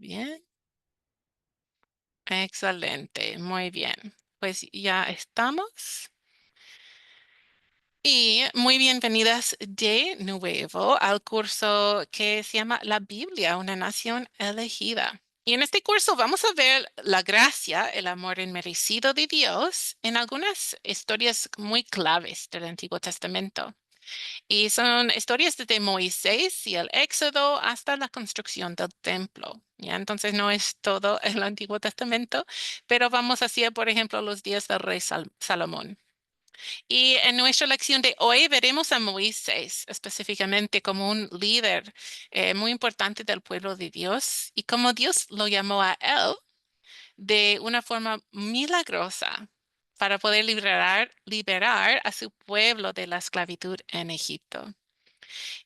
bien. Excelente, muy bien. Pues ya estamos. Y muy bienvenidas de nuevo al curso que se llama La Biblia, una nación elegida. Y en este curso vamos a ver la gracia, el amor inmerecido de Dios en algunas historias muy claves del Antiguo Testamento. Y son historias desde Moisés y el Éxodo hasta la construcción del templo. ¿Ya? Entonces no es todo el Antiguo Testamento, pero vamos hacia, por ejemplo, los días del rey Salomón. Y en nuestra lección de hoy veremos a Moisés específicamente como un líder muy importante del pueblo de Dios y cómo Dios lo llamó a él de una forma milagrosa para poder liberar a su pueblo de la esclavitud en Egipto.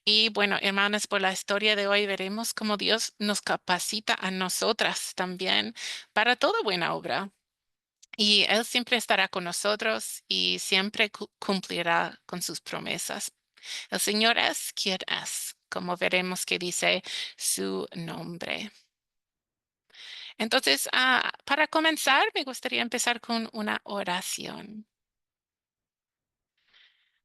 Y bueno, hermanas, por la historia de hoy veremos cómo Dios nos capacita a nosotras también para toda buena obra. Y Él siempre estará con nosotros y siempre cumplirá con sus promesas. El Señor es quien es, como veremos que dice su nombre. Entonces, para comenzar, me gustaría empezar con una oración.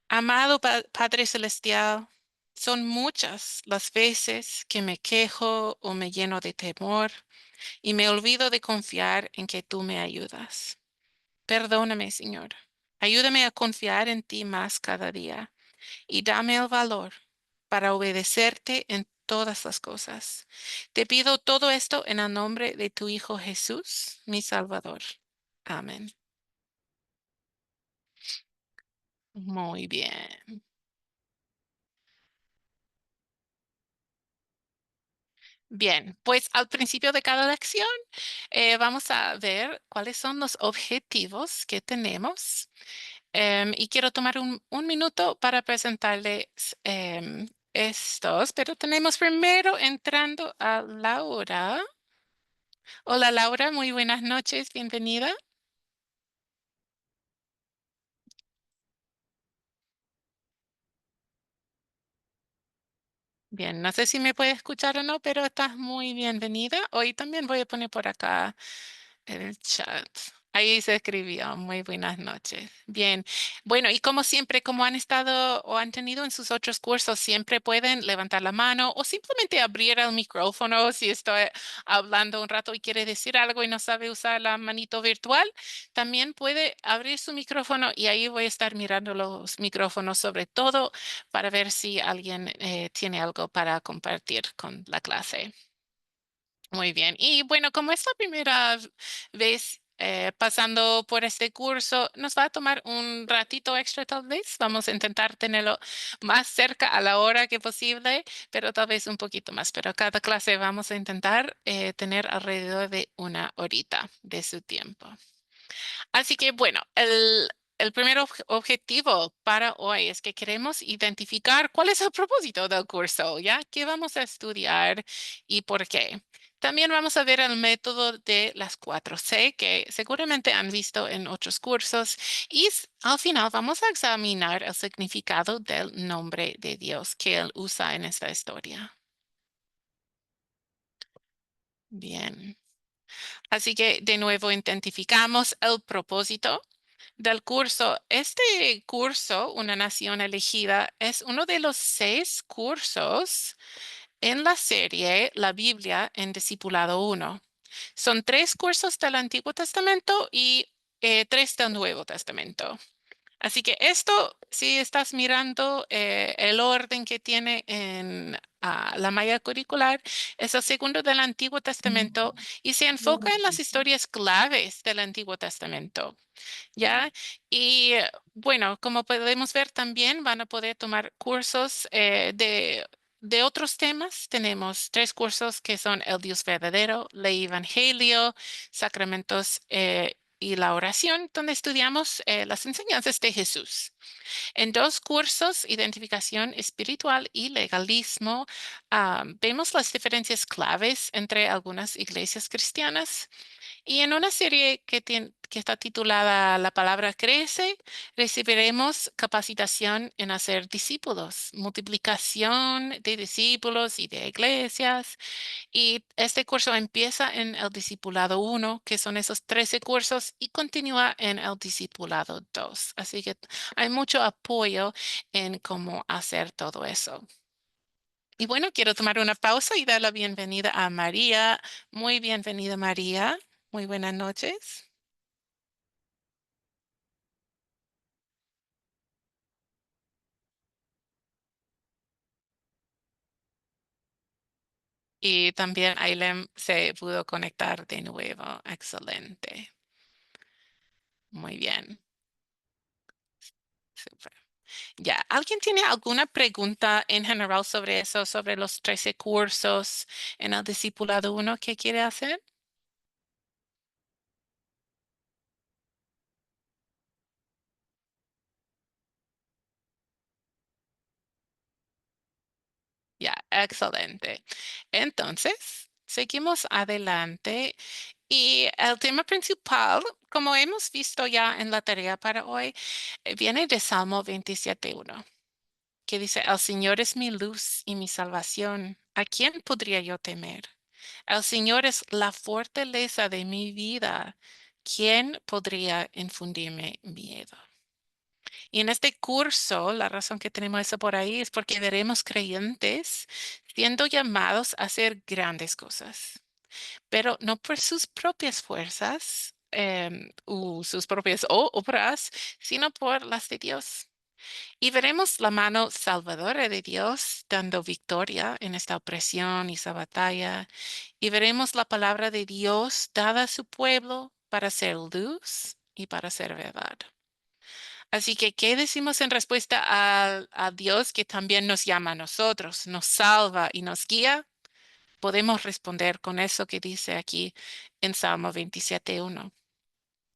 Amado Padre Celestial, son muchas las veces que me quejo o me lleno de temor y me olvido de confiar en que tú me ayudas. Perdóname, Señor. Ayúdame a confiar en ti más cada día y dame el valor para obedecerte en todas las cosas. Te pido todo esto en el nombre de tu Hijo Jesús, mi Salvador. Amén. Muy bien. Bien, pues al principio de cada lección vamos a ver cuáles son los objetivos que tenemos. Y quiero tomar un minuto para presentarles estos, pero tenemos primero entrando a Laura. Hola Laura, muy buenas noches, bienvenida. Bien, no sé si me puede escuchar o no, pero estás muy bienvenida. Hoy también voy a poner por acá el chat. Ahí se escribió. Muy buenas noches. Bien. Bueno, y como siempre, como han estado o han tenido en sus otros cursos, siempre pueden levantar la mano o simplemente abrir el micrófono si estoy hablando un rato y quiere decir algo y no sabe usar la manito virtual. También puede abrir su micrófono y ahí voy a estar mirando los micrófonos sobre todo para ver si alguien tiene algo para compartir con la clase. Muy bien. Y bueno, como es la primera vez pasando por este curso, nos va a tomar un ratito extra tal vez. Vamos a intentar tenerlo más cerca a la hora que posible, pero tal vez un poquito más. Pero cada clase vamos a intentar tener alrededor de una horita de su tiempo. Así que bueno, el primer objetivo para hoy es que queremos identificar cuál es el propósito del curso, ¿ya? ¿Qué vamos a estudiar y por qué? También vamos a ver el método de las 4C que seguramente han visto en otros cursos y al final vamos a examinar el significado del nombre de Dios que él usa en esta historia. Bien. Así que de nuevo identificamos el propósito del curso. Este curso, Una Nación Elegida, es uno de los 6 cursos en la serie La Biblia en Discipulado 1. Son 3 cursos del Antiguo Testamento y 3 del Nuevo Testamento. Así que esto, si estás mirando el orden que tiene en la malla curricular, es el segundo del Antiguo Testamento y se enfoca en las historias claves del Antiguo Testamento. ¿Ya? Y bueno, como podemos ver también van a poder tomar cursos de otros temas. Tenemos 3 cursos que son el Dios verdadero, el Evangelio, sacramentos y la oración, donde estudiamos las enseñanzas de Jesús. En 2 cursos, identificación espiritual y legalismo, vemos las diferencias claves entre algunas iglesias cristianas Y en una serie que está titulada La palabra crece, recibiremos capacitación en hacer discípulos, multiplicación de discípulos y de iglesias. Y este curso empieza en el discipulado uno, que son esos 13 cursos, y continúa en el discipulado 2. Así que hay mucho apoyo en cómo hacer todo eso. Y bueno, quiero tomar una pausa y dar la bienvenida a María. Muy bienvenida, María. Muy buenas noches. Y también Ailem se pudo conectar de nuevo. Excelente. Muy bien. Súper. Ya, ¿alguien tiene alguna pregunta en general sobre eso, sobre los 13 cursos en el Discipulado uno que quiere hacer? Ya, excelente. Entonces, seguimos adelante. Y el tema principal, como hemos visto ya en la tarea para hoy, viene de Salmo 27:1, que dice, El Señor es mi luz y mi salvación. ¿A quién podría yo temer? El Señor es la fortaleza de mi vida. ¿Quién podría infundirme miedo? Y en este curso, la razón que tenemos eso por ahí es porque veremos creyentes siendo llamados a hacer grandes cosas, pero no por sus propias fuerzas u sus propias obras, sino por las de Dios. Y veremos la mano salvadora de Dios dando victoria en esta opresión y esa batalla. Y veremos la palabra de Dios dada a su pueblo para ser luz y para ser verdad. Así que, ¿qué decimos en respuesta a Dios que también nos llama a nosotros, nos salva y nos guía? Podemos responder con eso que dice aquí en Salmo 27:1.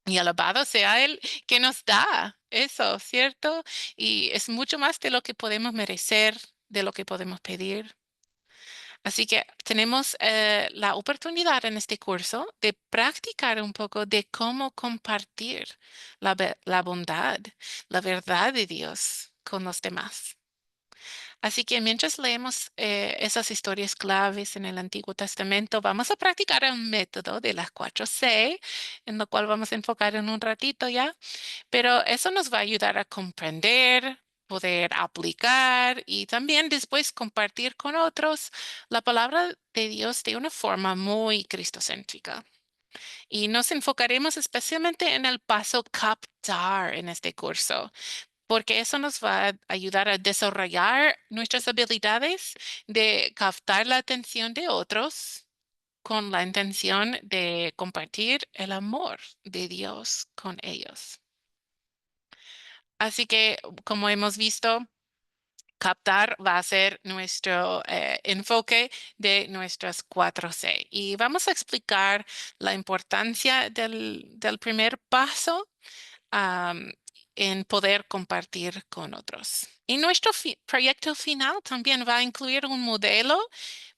Y alabado sea Él que nos da eso, ¿cierto? Y es mucho más de lo que podemos merecer, de lo que podemos pedir. Así que tenemos la oportunidad en este curso de practicar un poco de cómo compartir la bondad, la verdad de Dios con los demás. Así que mientras leemos esas historias claves en el Antiguo Testamento, vamos a practicar el método de las 4C, en lo cual vamos a enfocar en un ratito ya, pero eso nos va a ayudar a comprender, poder aplicar y también después compartir con otros la palabra de Dios de una forma muy cristocéntrica. Y nos enfocaremos especialmente en el paso captar en este curso porque eso nos va a ayudar a desarrollar nuestras habilidades de captar la atención de otros con la intención de compartir el amor de Dios con ellos. Así que, como hemos visto, captar va a ser nuestro enfoque de nuestras 4C. Y vamos a explicar la importancia del primer paso am, en poder compartir con otros. Y nuestro proyecto final también va a incluir un modelo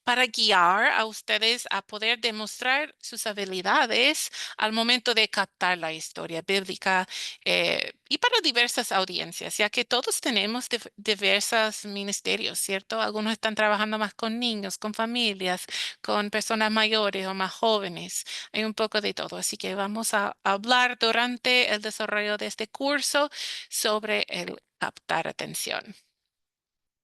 para guiar a ustedes a poder demostrar sus habilidades al momento de captar la historia bíblica y para diversas audiencias, ya que todos tenemos diversos ministerios, ¿cierto? Algunos están trabajando más con niños, con familias, con personas mayores o más jóvenes. Hay un poco de todo, así que vamos a hablar durante el desarrollo de este curso sobre el captar atención.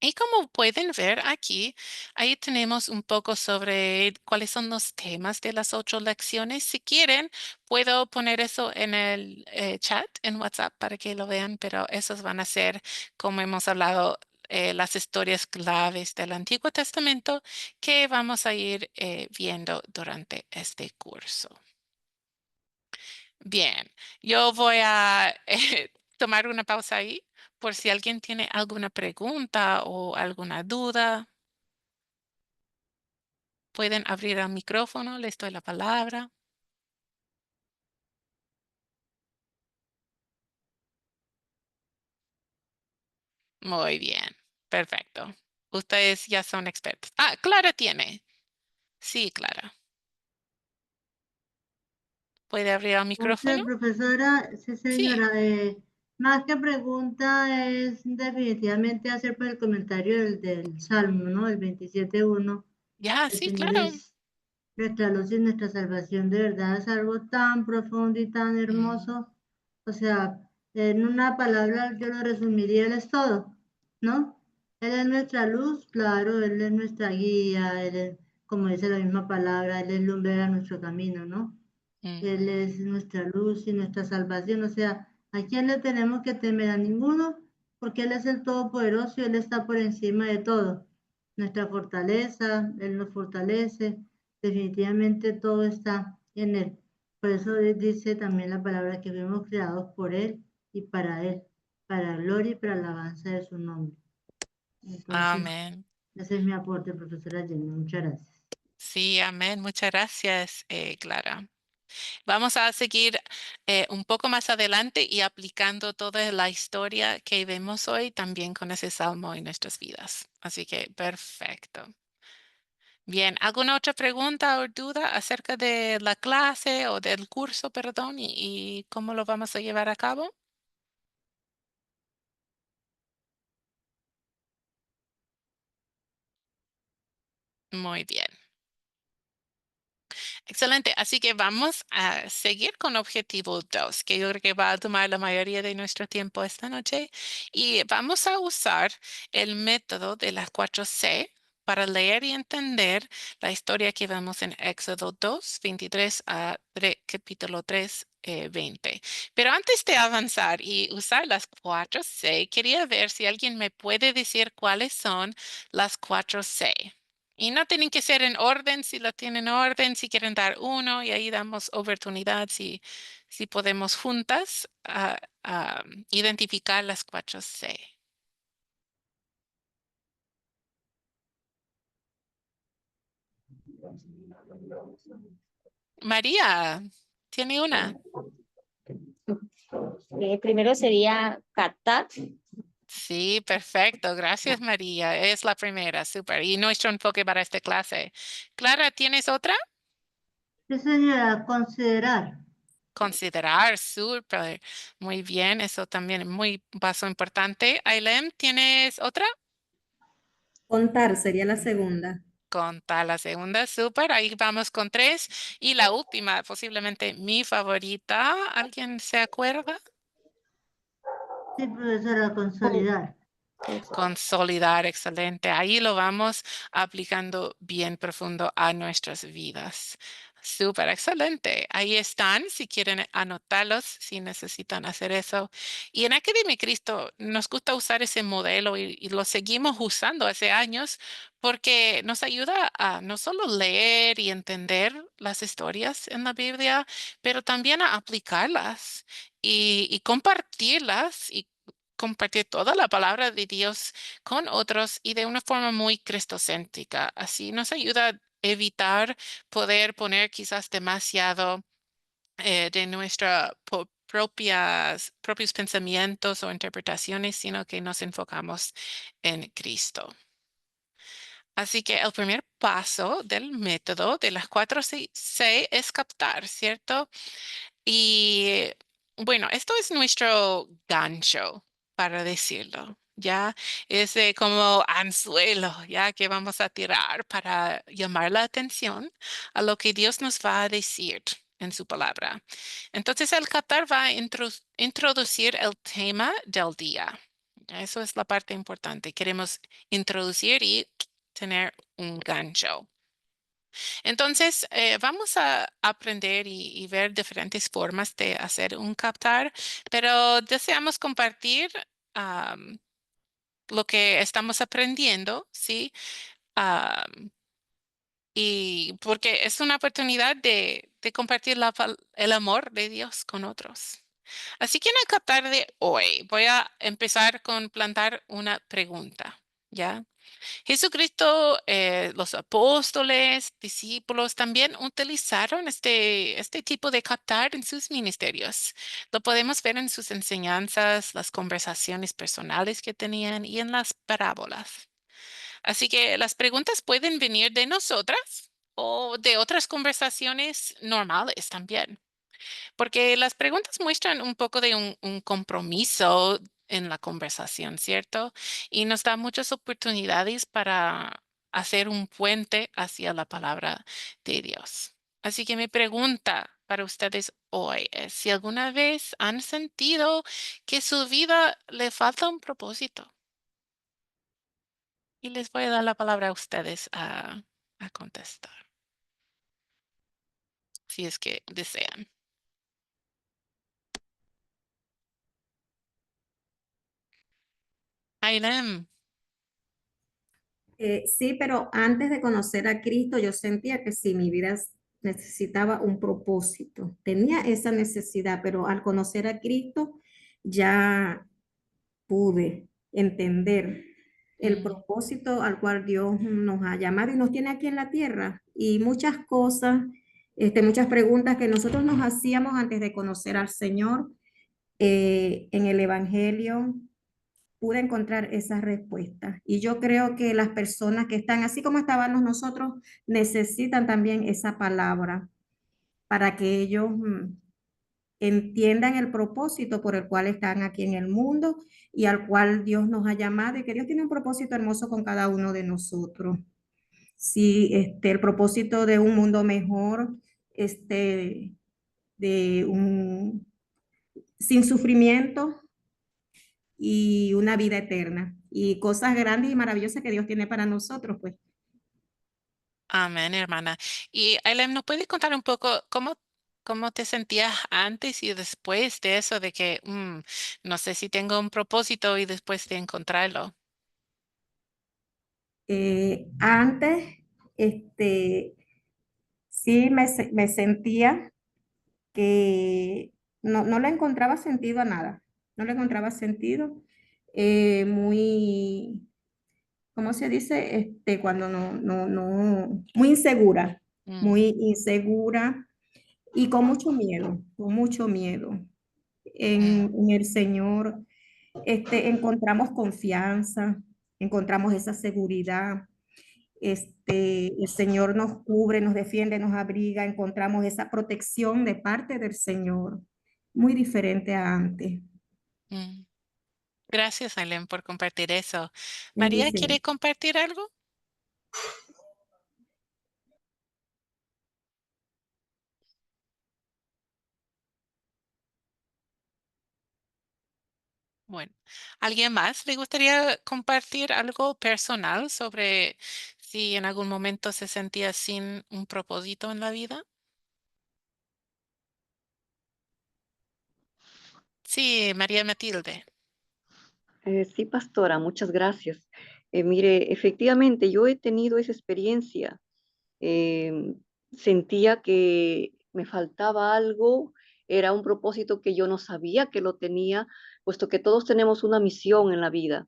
Y como pueden ver aquí, ahí tenemos un poco sobre cuáles son los temas de las 8 lecciones. Si quieren, puedo poner eso en el chat en WhatsApp para que lo vean, pero esos van a ser, como hemos hablado, las historias claves del Antiguo Testamento que vamos a ir viendo durante este curso. Bien, yo voy a tomar una pausa ahí por si alguien tiene alguna pregunta o alguna duda. Pueden abrir el micrófono, les doy la palabra. Muy bien, perfecto. Ustedes ya son expertos. Ah, Clara tiene. Sí, Clara. ¿Puede abrir el Ok, micrófono? profesora, sí, Sí, señora. Más que pregunta es definitivamente hacer por el comentario del Salmo, ¿no? El 27:1. ya, El sí, Señor claro. es nuestra luz y nuestra salvación. De verdad es algo tan profundo y tan Mm, hermoso. O sea, en una palabra yo lo resumiría, Él es todo, ¿no? Él es nuestra luz, claro, Él es nuestra guía, Él es, como dice la misma palabra, Él es lumbrera a nuestro camino, ¿no? mm, Él es nuestra luz y nuestra salvación. O sea, ¿a quién le tenemos que temer? A ninguno, porque Él es el Todopoderoso y Él está por encima de todo. Nuestra fortaleza, Él nos fortalece. Definitivamente todo está en Él. Por eso dice también la palabra que fuimos creados por Él y para Él, para la gloria y para la alabanza de su nombre. Entonces, amén. ese es mi aporte, profesora Jenny. Muchas gracias. Sí, amén. Muchas gracias, Clara. Vamos a seguir un poco más adelante y aplicando toda la historia que vemos hoy también con ese salmo en nuestras vidas. Así que perfecto. Bien, ¿alguna otra pregunta o duda acerca de la clase o del curso, perdón, y cómo lo vamos a llevar a cabo? Muy bien. Excelente. Así que vamos a seguir con objetivo 2, que yo creo que va a tomar la mayoría de nuestro tiempo esta noche. Y vamos a usar el método de las 4C para leer y entender la historia que vemos en Éxodo 2, 23 a capítulo 3, 20. Pero antes de avanzar y usar las 4C, quería ver si alguien me puede decir cuáles son las 4C. Y no tienen que ser en orden, si lo tienen en orden, si quieren dar uno y ahí damos oportunidad si podemos juntas identificar las 4C. María, ¿tiene una? Primero sería captar. Sí, perfecto. Gracias, María. Es la primera, súper. Y nuestro enfoque para esta clase. Clara, ¿tienes otra? Sí, señora, considerar. Considerar, súper. Muy bien, eso también es muy paso importante. Ailem, ¿tienes otra? Contar sería la segunda. Contar la segunda, súper. Ahí vamos con tres. Y la última, posiblemente mi favorita. ¿Alguien se acuerda? Sí, profesora, consolidar. Consolidar, excelente. Ahí lo vamos aplicando bien profundo a nuestras vidas. Súper, excelente. Ahí están, si quieren anotarlos, si necesitan hacer eso. Y en Academia Cristo nos gusta usar ese modelo y lo seguimos usando hace años porque nos ayuda a no solo leer y entender las historias en la Biblia, pero también a aplicarlas y compartirlas y compartir toda la palabra de Dios con otros y de una forma muy cristocéntrica. Así nos ayuda a evitar poder poner quizás demasiado de nuestros propios pensamientos o interpretaciones, sino que nos enfocamos en Cristo. Así que el primer paso del método de las 4C es captar, ¿cierto? Y bueno, esto es nuestro gancho, para decirlo. Ya es como anzuelo, ya que vamos a tirar para llamar la atención a lo que Dios nos va a decir en su palabra. Entonces, el captar va a introducir el tema del día. Eso es la parte importante. Queremos introducir y tener un gancho. Entonces, vamos a aprender y ver diferentes formas de hacer un captar, pero deseamos compartir am, lo que estamos aprendiendo, ¿sí? Am, y porque es una oportunidad de compartir el amor de Dios con otros. Así que en el captar de hoy voy a empezar con plantar una pregunta, ¿ya? Jesucristo, los apóstoles, discípulos también utilizaron este tipo de captar en sus ministerios. Lo podemos ver en sus enseñanzas, las conversaciones personales que tenían y en las parábolas. Así que las preguntas pueden venir de nosotras o de otras conversaciones normales también. Porque las preguntas muestran un poco de un compromiso en la conversación, ¿cierto? Y nos da muchas oportunidades para hacer un puente hacia la palabra de Dios. Así que mi pregunta para ustedes hoy es si alguna vez han sentido que su vida le falta un propósito. Y les voy a dar la palabra a ustedes a contestar, si es que desean. Ailem. Sí, pero antes de conocer a Cristo, yo sentía que sí, mi vida necesitaba un propósito. Tenía esa necesidad, pero al conocer a Cristo ya pude entender el Mm, propósito al cual Dios nos ha llamado y nos tiene aquí en la tierra. Y muchas cosas, muchas preguntas que nosotros nos hacíamos antes de conocer al Señor, en el Evangelio pude encontrar esas respuestas. Y yo creo que las personas que están así como estábamos nosotros necesitan también esa palabra para que ellos entiendan el propósito por el cual están aquí en el mundo y al cual Dios nos ha llamado y que Dios tiene un propósito hermoso con cada uno de nosotros. Sí, el propósito de un mundo mejor, de un sin sufrimiento y una vida eterna y cosas grandes y maravillosas que Dios tiene para nosotros, pues. amén, hermana. Y Ailem, ¿nos puedes contar un poco cómo te sentías antes y después de eso, de que no sé si tengo un propósito y después de encontrarlo? Antes, este, sí me sentía que no le encontraba sentido a nada, no le encontraba sentido, muy, ¿cómo se dice? Cuando muy Mm, muy insegura y con mucho miedo. mm, En el Señor, encontramos confianza, encontramos esa seguridad. El Señor nos cubre, nos defiende, nos abriga, encontramos esa protección de parte del Señor, muy diferente a antes. mm. Gracias, Ailem, por compartir eso. María, ¿quiere Bendiciones. compartir algo? Bueno, ¿alguien más le gustaría compartir algo personal sobre si en algún momento se sentía sin un propósito en la vida? Sí, María Matilde. Sí, pastora, muchas gracias. Mire, efectivamente, yo he tenido esa experiencia. Em, Sentía que me faltaba algo, era un propósito que yo no sabía que lo tenía, puesto que todos tenemos una misión en la vida.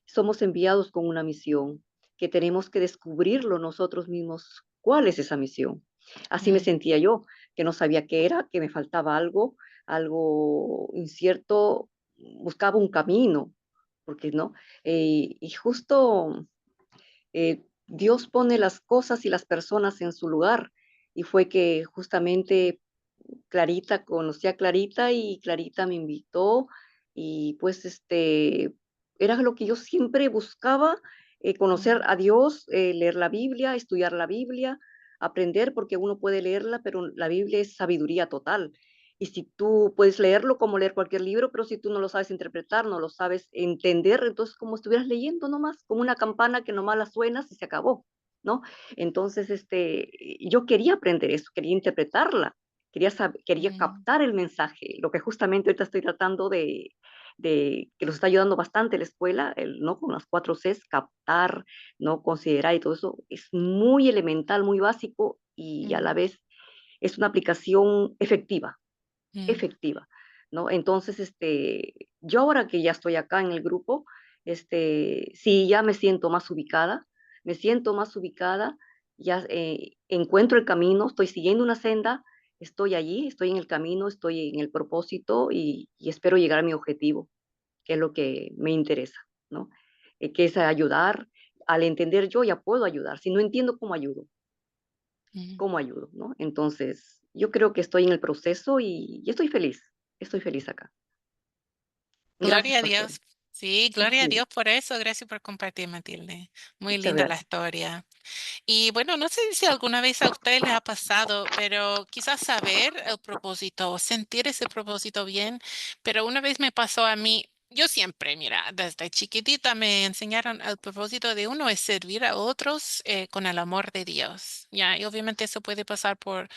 Somos enviados con una misión, que tenemos que descubrirlo nosotros mismos. ¿Cuál es esa misión? Así me Mm, sentía yo, que no sabía qué era, que me faltaba algo, algo incierto, buscaba un camino, porque no. Y justo Dios pone las cosas y las personas en su lugar. Y fue que justamente Clarita, conocí a Clarita y Clarita me invitó y pues era lo que yo siempre buscaba, conocer mm, a Dios, leer la Biblia, estudiar la Biblia, aprender, porque uno puede leerla, pero la Biblia es sabiduría total. Y si tú puedes leerlo como leer cualquier libro, pero si tú no lo sabes interpretar, no lo sabes entender, entonces como estuvieras leyendo nomás, como una campana que nomás la suenas y se acabó, ¿no? Entonces, yo quería aprender eso, quería interpretarla, quería mm, captar el mensaje, lo que justamente ahorita estoy tratando que nos está ayudando bastante la escuela, ¿no? Con las 4 Cs, captar, ¿no? Considerar y todo eso, es muy elemental, muy básico y a la mm, vez es una aplicación efectiva, mm, efectiva, ¿no? Entonces, yo ahora que ya estoy acá en el grupo, sí, ya me siento más ubicada, ya encuentro el camino, estoy siguiendo una senda, estoy allí, estoy en el camino, estoy en el propósito y espero llegar a mi objetivo, que es lo que me interesa, ¿no? Que es ayudar. Al entender yo ya puedo ayudar. Si no entiendo, ¿cómo ayudo? Mm. ¿Cómo ayudo, no? Entonces, yo creo que estoy en el proceso y estoy feliz acá. Gracias, Gloria a pastora. Dios. Sí, gloria a Sí, Dios por eso. Gracias por compartir, Matilde. Muy muchas linda la gracias. historia. Y bueno, no sé si alguna vez a ustedes les ha pasado, pero quizás saber el propósito o sentir ese propósito bien, pero una vez me pasó a mí, yo siempre, mira, desde chiquitita me enseñaron el propósito de uno es servir a otros con el amor de Dios, ya, y obviamente eso puede pasar por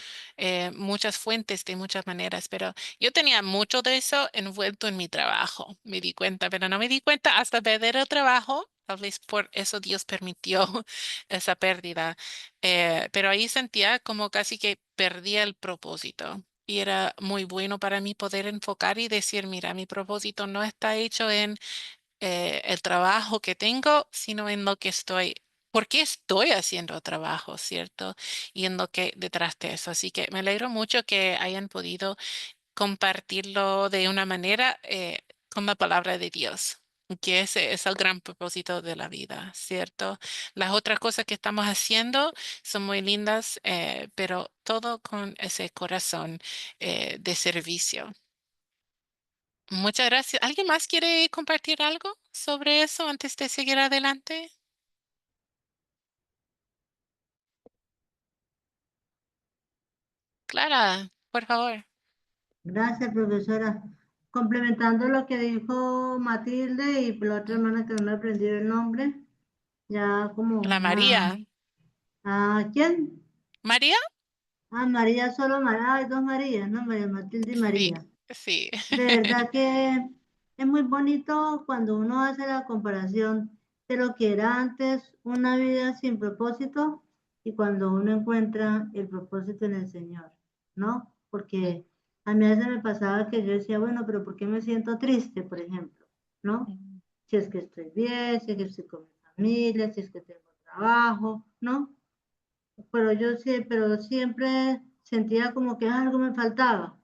muchas fuentes de muchas maneras, pero yo tenía mucho de eso envuelto en mi trabajo, me di cuenta, pero no me di cuenta hasta perder el trabajo. Tal vez por eso Dios permitió esa pérdida. Pero ahí sentía como casi que perdía el propósito. Y era muy bueno para mí poder enfocar y decir, mira, mi propósito no está hecho en el trabajo que tengo, sino en lo que estoy. ¿Por qué estoy haciendo trabajo, cierto? Y en lo que detrás de eso. Así que me alegro mucho que hayan podido compartirlo de una manera con la palabra de Dios, que ese es el gran propósito de la vida, ¿cierto? Las otras cosas que estamos haciendo son muy lindas, pero todo con ese corazón de servicio. Muchas gracias. ¿Alguien más quiere compartir algo sobre eso antes de seguir adelante? Clara, por favor. Gracias, profesora. Complementando lo que dijo Matilde y la otra hermana que no me aprendí el nombre, ya como La una... María. ¿A quién? ¿María? Ah, María, solo María, hay dos Marías, ¿no? María Matilde y Sí, María. sí. De verdad que es muy bonito cuando uno hace la comparación de lo que era antes una vida sin propósito y cuando uno encuentra el propósito en el Señor, ¿no? Porque a mí a veces me pasaba que yo decía, bueno, pero ¿por qué me siento triste, por ejemplo? ¿No? Si es que estoy bien, si es que estoy con mi familia, si es que tengo trabajo, ¿no? Pero siempre sentía como que algo me faltaba.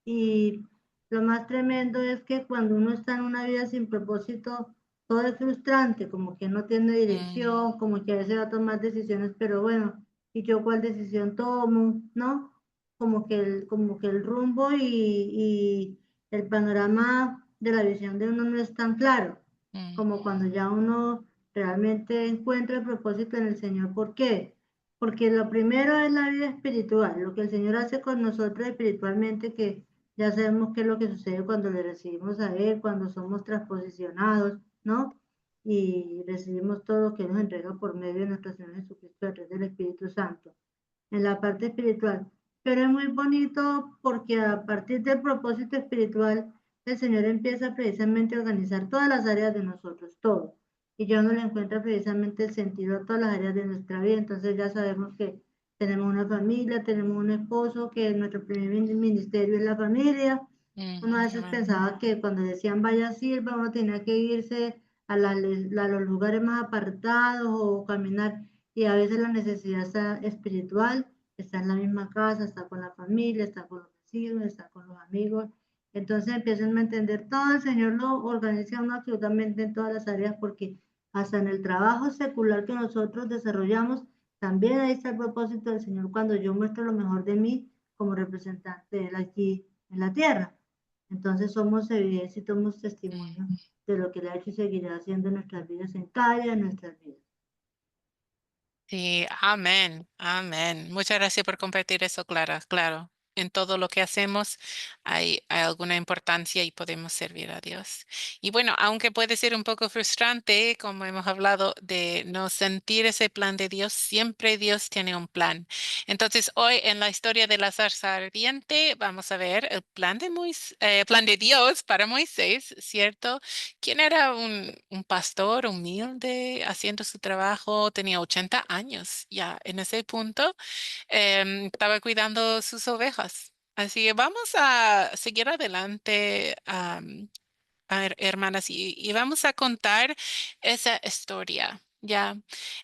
Y lo más tremendo es que cuando uno está en una vida sin propósito, todo es frustrante, como que no tiene Mm, dirección, como que a veces va a tomar decisiones, pero bueno, ¿y yo cuál decisión tomo? ¿No? Como que el rumbo y el panorama de la visión de uno no es tan claro, mm, como cuando ya uno realmente encuentra el propósito en el Señor. ¿Por qué? Porque lo primero es la vida espiritual, lo que el Señor hace con nosotros espiritualmente, que ya sabemos qué es lo que sucede cuando le recibimos a Él, cuando somos transposicionados, ¿no? Y recibimos todo lo que nos entrega por medio de nuestro Señor Jesucristo a través del Espíritu Santo, en la parte espiritual. Pero es muy bonito porque a partir del propósito espiritual, el Señor empieza precisamente a organizar todas las áreas de nosotros, todo. Y ya uno le encuentra precisamente el sentido a todas las áreas de nuestra vida. Entonces ya sabemos que tenemos una familia, tenemos un esposo, que nuestro primer ministerio es la familia. Uno a veces amén. pensaba que cuando decían vaya sirva, uno tenía que irse a los lugares más apartados o caminar. Y a veces la necesidad está espiritual, está en la misma casa, está con la familia, está con los vecinos, está con los amigos. Entonces empiezan a entender todo, el Señor lo organiza uno absolutamente en todas las áreas porque hasta en el trabajo secular que nosotros desarrollamos, también ahí está el propósito del Señor cuando yo muestro lo mejor de mí como representante de Él aquí en la tierra. Entonces somos evidencia y somos Mm. testimonio de lo que Él ha hecho y seguirá haciendo en nuestras vidas en cada día de nuestras vidas. Sí, amén, amén. Muchas gracias por compartir eso, Clara. Claro, en todo lo que hacemos hay alguna importancia y podemos servir a Dios. Y bueno, aunque puede ser un poco frustrante, como hemos hablado, de no sentir ese plan de Dios, siempre Dios tiene un plan. Entonces, hoy en la historia de la zarza ardiente, vamos a ver el plan de plan de Dios para Moisés, ¿cierto? ¿Quién era un pastor humilde haciendo su trabajo? Tenía 80 años ya. En ese punto estaba cuidando sus ovejas. Así que vamos a seguir adelante, hermanas, y vamos a contar esa historia. Ya.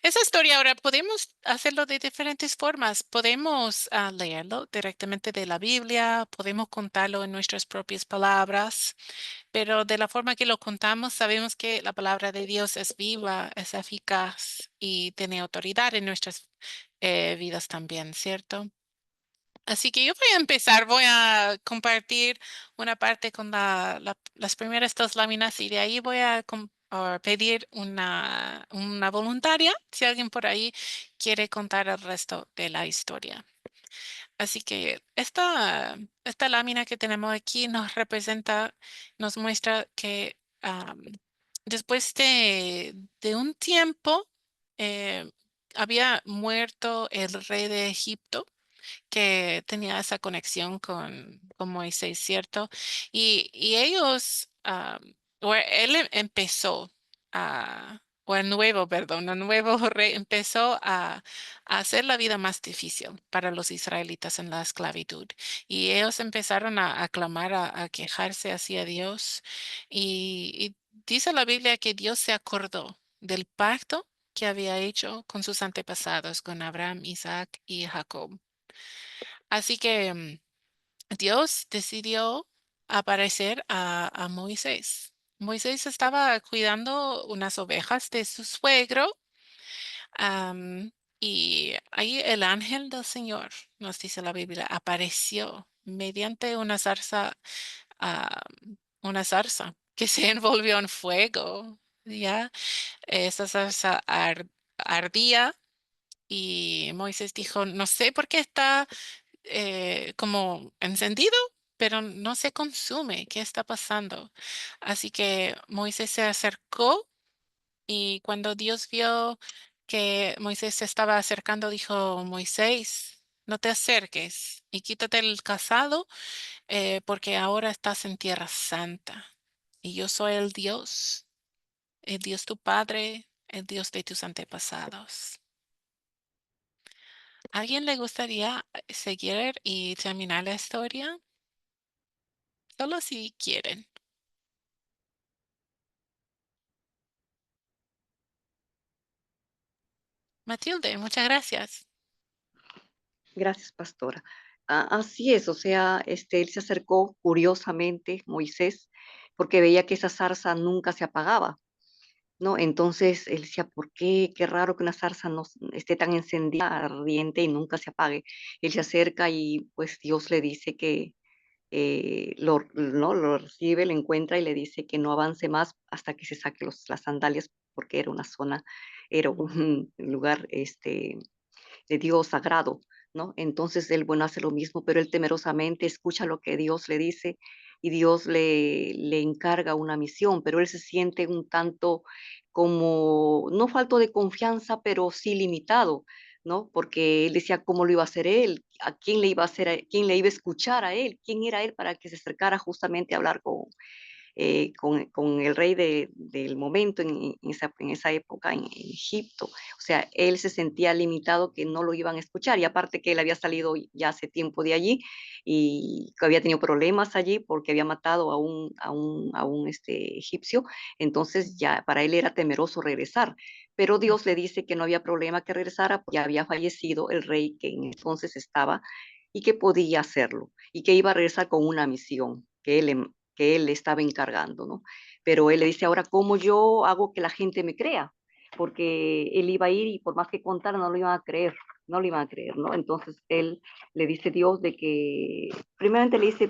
Esa historia ahora podemos hacerlo de diferentes formas. Podemos leerlo directamente de la Biblia, podemos contarlo en nuestras propias palabras, pero de la forma que lo contamos, sabemos que la palabra de Dios es viva, es eficaz y tiene autoridad en nuestras vidas también, ¿cierto? Así que yo voy a empezar, voy a compartir una parte con las primeras dos láminas y de ahí voy a pedir una voluntaria si alguien por ahí quiere contar el resto de la historia. Así que esta lámina que tenemos aquí nos representa, nos muestra que después de un tiempo había muerto el rey de Egipto que tenía esa conexión con Moisés, ¿cierto? Y ellos, o él empezó o el nuevo, perdón, el nuevo rey empezó a hacer la vida más difícil para los israelitas en la esclavitud. Y ellos empezaron a clamar, a quejarse hacia Dios. Y dice la Biblia que Dios se acordó del pacto que había hecho con sus antepasados, con Abraham, Isaac y Jacob. Así que Dios decidió aparecer a Moisés. Moisés estaba cuidando unas ovejas de su suegro, y ahí el ángel del Señor, nos dice la Biblia, apareció mediante una zarza que se envolvió en fuego. Ya, esa zarza ardía y Moisés dijo, no sé por qué está como encendido, pero no se consume. ¿Qué está pasando? Así que Moisés se acercó y cuando Dios vio que Moisés se estaba acercando, dijo, Moisés, no te acerques y quítate el calzado porque ahora estás en tierra santa y yo soy el Dios tu Padre, el Dios de tus antepasados. ¿Alguien le gustaría seguir y terminar la historia? Solo si quieren. Matilde, muchas gracias. Gracias, pastora. Así es, o sea, él se acercó curiosamente, Moisés, porque veía que esa zarza nunca se apagaba, ¿no? Entonces él decía, ¿por qué? Qué raro que una zarza no esté tan encendida, ardiente y nunca se apague. Él se acerca y pues Dios le dice que ¿no? Lo recibe, lo encuentra y le dice que no avance más hasta que se saque las sandalias, porque era una zona, era un lugar de Dios sagrado, ¿no? Entonces él, bueno, hace lo mismo, pero él temerosamente escucha lo que Dios le dice y Dios le encarga una misión, pero él se siente un tanto como, no falto de confianza, pero sí limitado, ¿no? Porque él decía, ¿cómo lo iba a hacer él? ¿A quién le iba a hacer, quién le iba a escuchar a él? ¿Quién era él para que se acercara justamente a hablar con el rey del momento en esa época en Egipto? O sea, él se sentía limitado que no lo iban a escuchar y aparte que él había salido ya hace tiempo de allí y que había tenido problemas allí porque había matado a un egipcio, entonces ya para él era temeroso regresar. Pero Dios le dice que no había problema que regresara, porque ya había fallecido el rey que entonces estaba y que podía hacerlo y que iba a regresar con una misión que él le estaba encargando, ¿no? Pero él le dice, ahora, ¿cómo yo hago que la gente me crea? Porque él iba a ir y por más que contara no lo iban a creer, no lo iban a creer, ¿no? Entonces él le dice a Dios de que, primeramente le dice,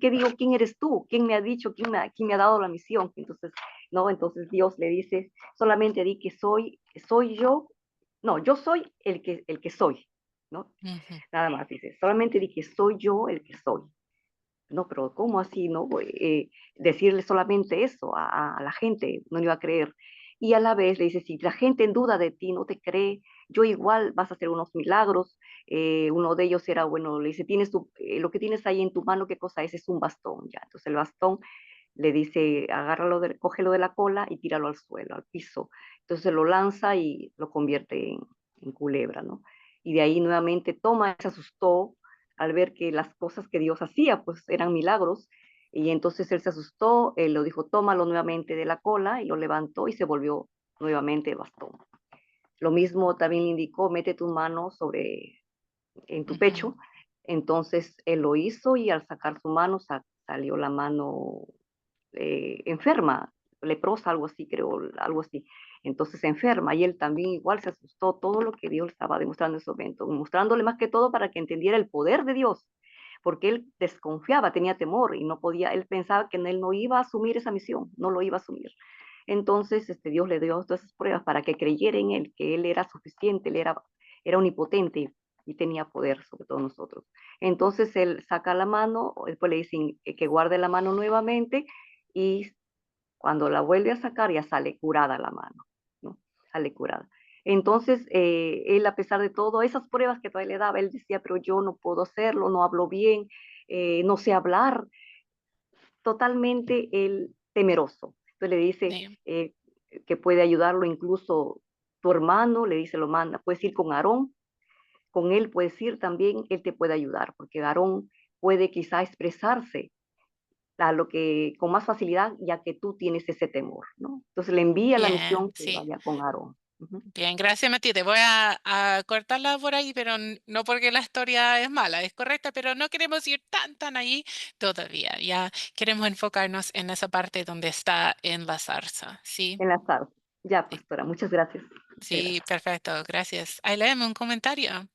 ¿qué digo? ¿Quién eres tú? ¿Quién me ha dicho? ¿Quién me ha dado la misión? Entonces, no, entonces Dios le dice, solamente di que soy yo, no, yo soy el que soy, ¿no? Ujú. Nada más dice, solamente di que soy yo el que soy. No, pero ¿cómo así, no? Decirle solamente eso a la gente, no le iba a creer. Y a la vez le dice, si la gente en duda de ti no te cree, yo igual vas a hacer unos milagros. Uno de ellos era, bueno, le dice, lo que tienes ahí en tu mano, ¿qué cosa es? Es un bastón, ya. Entonces el bastón le dice, cógelo de la cola y tíralo al suelo, al piso. Entonces lo lanza y lo convierte en culebra, ¿no? Y de ahí nuevamente toma, se asustó al ver que las cosas que Dios hacía, pues eran milagros. Y entonces él se asustó, él lo dijo, tómalo nuevamente de la cola y lo levantó y se volvió nuevamente el bastón. Lo mismo también le indicó, mete tu mano en tu pecho. Entonces él lo hizo y al sacar su mano salió la mano enferma, leprosa, algo así, creo, algo así. Entonces se enferma y él también igual se asustó todo lo que Dios estaba demostrando en ese momento, mostrándole más que todo para que entendiera el poder de Dios, porque él desconfiaba, tenía temor y no podía, él pensaba que él no iba a asumir esa misión, no lo iba a asumir. Entonces Dios le dio todas esas pruebas para que creyera en él, que él era suficiente, era omnipotente y tenía poder sobre todos nosotros. Entonces él saca la mano, después le dicen que guarde la mano nuevamente y cuando la vuelve a sacar ya sale curada la mano, ¿no? Sale curada. Entonces, él a pesar de todo, esas pruebas que todavía le daba, él decía, pero yo no puedo hacerlo, no hablo bien, no sé hablar, totalmente él temeroso. Entonces le dice Sí. que puede ayudarlo incluso tu hermano, le dice, lo manda, puedes ir con Aarón, con él puedes ir también, él te puede ayudar, porque Aarón puede quizá expresarse a lo que con más facilidad, ya que tú tienes ese temor, ¿no? Entonces le envía la Bien, misión que sí. vaya con Aarón. Ujú. Bien, gracias, Matilde. Voy a cortarla por ahí, pero no porque la historia es mala, es correcta, pero no queremos ir tan ahí todavía. Ya queremos enfocarnos en esa parte donde está en la zarza. Sí, Enlazado. Ya, sí, pastora, muchas gracias. Muchas sí, gracias. perfecto, gracias. Ahí léeme un comentario.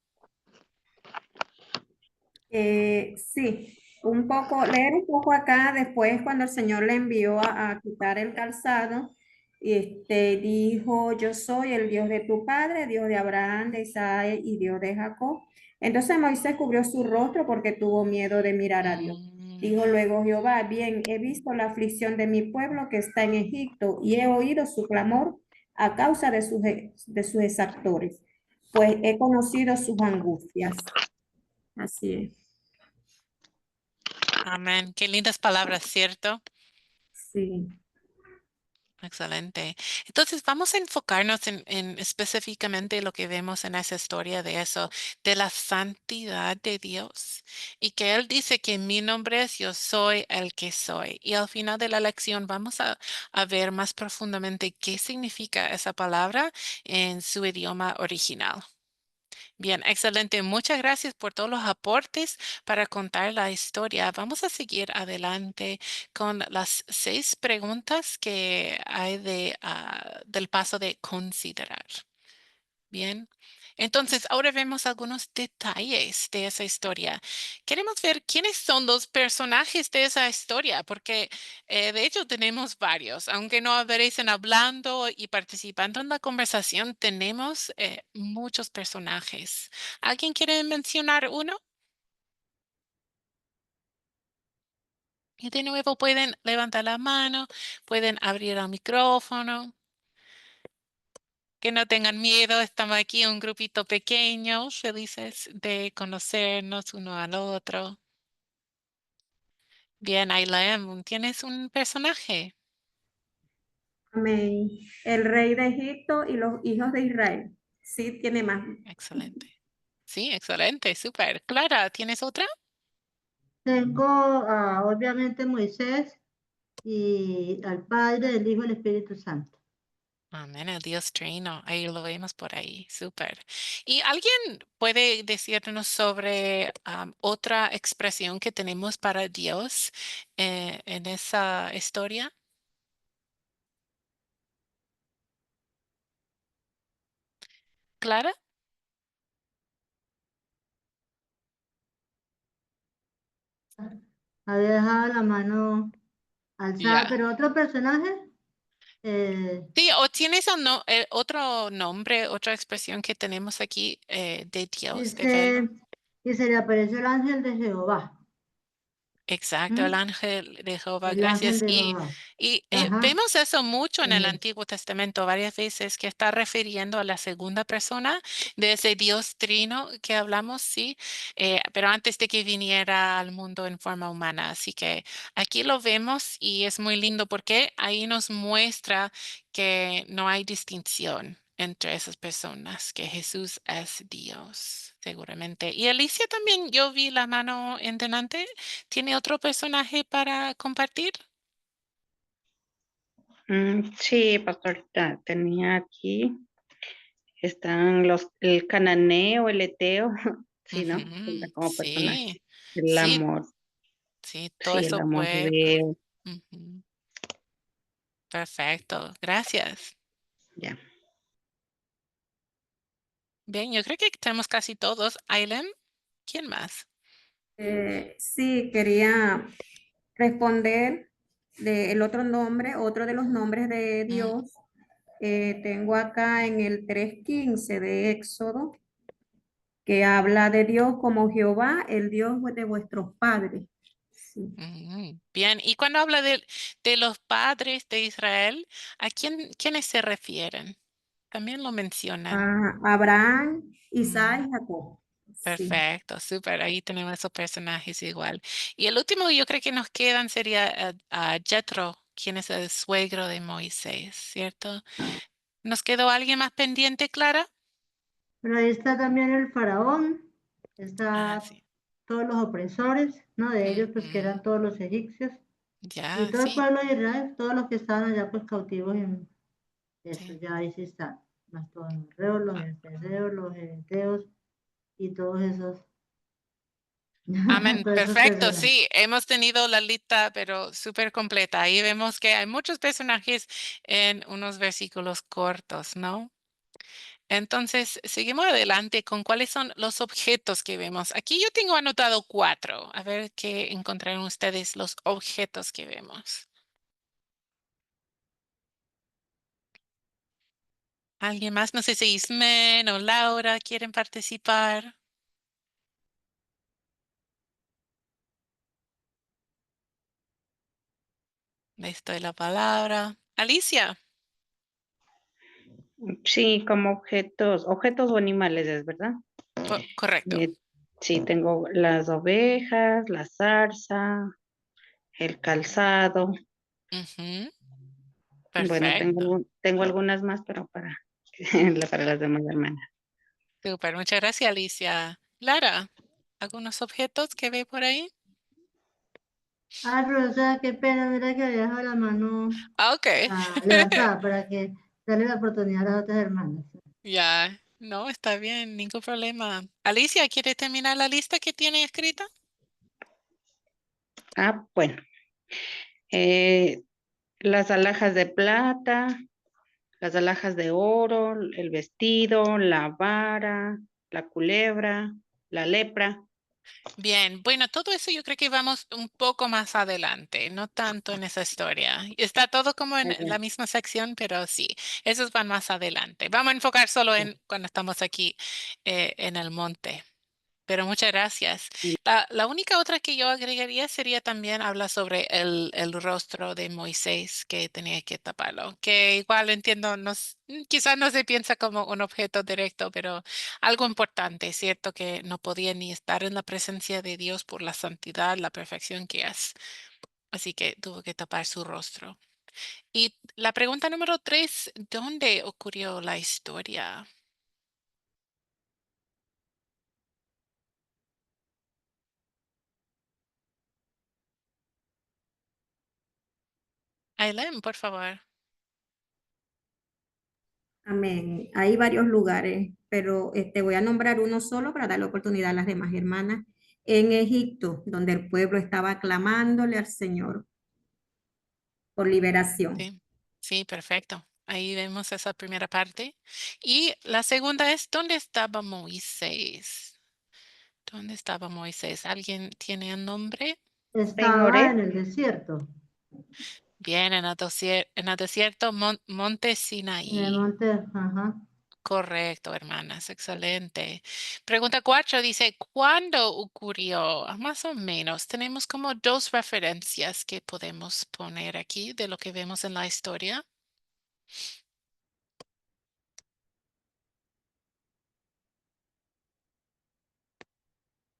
Sí, un poco, leer un poco acá después cuando el Señor le envió a quitar el calzado, dijo, yo soy el Dios de tu padre, Dios de Abraham, de Isaac y Dios de Jacob. Entonces Moisés cubrió su rostro porque tuvo miedo de mirar a Dios. Mm, Dijo luego Jehová, bien, he visto la aflicción de mi pueblo que está en Egipto y he oído su clamor a causa de sus exactores, pues he conocido sus angustias. Así es. amén. Qué lindas palabras, ¿cierto? Sí, Excelente. Entonces vamos a enfocarnos en específicamente lo que vemos en esa historia de eso, de la santidad de Dios. Y que Él dice que mi nombre es yo soy el que soy. Y al final de la lección vamos a ver más profundamente qué significa esa palabra en su idioma original. Bien, excelente. Muchas gracias por todos los aportes para contar la historia. Vamos a seguir adelante con las 6 preguntas que hay del paso de considerar. Bien. Entonces, ahora vemos algunos detalles de esa historia. Queremos ver quiénes son los personajes de esa historia, porque de hecho tenemos varios. Aunque no aparecen hablando y participando en la conversación, tenemos muchos personajes. ¿Alguien quiere mencionar uno? Y de nuevo pueden levantar la mano, pueden abrir el micrófono. Que no tengan miedo, estamos aquí un grupito pequeño, felices de conocernos uno al otro. Bien, Aileen, ¿tienes un personaje? amén. El rey de Egipto y los hijos de Israel. Sí, tiene más. Excelente. Sí, excelente, súper. Clara, ¿tienes otra? Tengo obviamente Moisés y al Padre, el Hijo y el Espíritu Santo. Amén, el Dios Trino, ahí lo vemos por ahí, súper. ¿Y alguien puede decirnos sobre otra expresión que tenemos para Dios en esa historia? ¿Clara? Había dejado la mano alzada, Ya. pero otro personaje, eh, Sí, o tienes otro nombre, otra expresión que tenemos aquí de Dios, de verlo. dice, y se le apareció el ángel de Jehová. Exacto, el ¿M? ángel de Jehová, El ángel gracias. de Y, Jehová. y Ajá. vemos eso mucho en el eh, Antiguo Testamento, varias veces que está refiriendo a la segunda persona de ese Dios trino que hablamos, sí, pero antes de que viniera al mundo en forma humana. Así que aquí lo vemos y es muy lindo porque ahí nos muestra que no hay distinción entre esas personas, que Jesús es Dios, seguramente. Y Alicia también, yo vi la mano en delante. ¿Tiene otro personaje para compartir? Sí, pastorita, tenía aquí, están el cananeo, el eteo, sí, ¿no? Cuenta Ujú, como personaje. sí, El sí, amor, sí, todo sí, el eso amor pueblo. de, Ujú, perfecto, gracias. ya. Bien, yo creo que tenemos casi todos. Aileen, ¿quién más? Sí, quería responder del otro nombre, otro de los nombres de Mm, Dios. Tengo acá en el 3:15 de Éxodo, que habla de Dios como Jehová, el Dios de vuestros padres. Sí. bien, y cuando habla de los padres de Israel, ¿a quiénes se refieren? También lo menciona. A Abraham, Mm, Isaac y Jacob. Sí. perfecto, súper. Ahí tenemos esos personajes igual. Y el último yo creo que nos quedan sería a Jethro, quien es el suegro de Moisés, ¿cierto? ¿Nos quedó alguien más pendiente, Clara? Pero ahí está también el faraón, Ah, está sí. todos los opresores, ¿no? De ellos, pues que Ujú, eran todos los egipcios, y ya, todo el sí, pueblo de Israel, todos los que estaban allá, pues cautivos en eso, sí. ya ahí sí están. Más todos los reos, los efeseos, los eteos y todos esos, Amén, todas esas perfecto, personas. sí, hemos tenido la lista, pero súper completa. Ahí vemos que hay muchos personajes en unos versículos cortos, ¿no? Entonces, seguimos adelante con cuáles son los objetos que vemos. Aquí yo tengo anotado 4. A ver qué encontraron ustedes los objetos que vemos. ¿Alguien más? No sé si Ismen o Laura quieren participar. Les doy la palabra. Alicia. Sí, como objetos o animales, es verdad. Correcto. Eh, sí, tengo las ovejas, la zarza, el calzado. Ujú, Bueno, perfecto. tengo algunas más, pero para las demás hermanas. Super, muchas gracias, Alicia. Lara, ¿algunos objetos que ve por ahí? Ay, profesora, qué pena, mira que había dejado la mano Ah, ok. levantada para que darle la oportunidad a las otras hermanas. Ya, no, está bien, ningún problema. Alicia, ¿quiere terminar la lista que tiene escrita? Ah, bueno. eh, las alhajas de plata, las alhajas de oro, el vestido, la vara, la culebra, la lepra. Bien, bueno, todo eso yo creo que vamos un poco más adelante, no tanto en esa historia. Está todo como en Allá. la misma sección, pero sí, esos van más adelante. Vamos a enfocar solo en cuando estamos aquí en el monte. Pero muchas gracias. La única otra que yo agregaría sería también habla sobre el rostro de Moisés que tenía que taparlo, que igual entiendo, quizás no se piensa como un objeto directo, pero algo importante, ¿cierto? Que no podía ni estar en la presencia de Dios por la santidad, la perfección que es. Así que tuvo que tapar su rostro. Y la pregunta número 3, ¿dónde ocurrió la historia? Aileen, por favor. Amén. Hay varios lugares, pero voy a nombrar uno solo para darle oportunidad a las demás hermanas. En Egipto, donde el pueblo estaba clamándole al Señor por liberación. Sí, sí, perfecto. Ahí vemos esa primera parte. Y la segunda es, ¿dónde estaba Moisés? ¿Dónde estaba Moisés? ¿Alguien tiene un nombre? En Estaba Oreb, en el desierto, Bien, en el desierto, Monte en el Sinaí. monte, ajá. Correcto, hermanas, excelente. Pregunta 4 dice, ¿cuándo ocurrió? Más o menos, tenemos como dos referencias que podemos poner aquí de lo que vemos en la historia.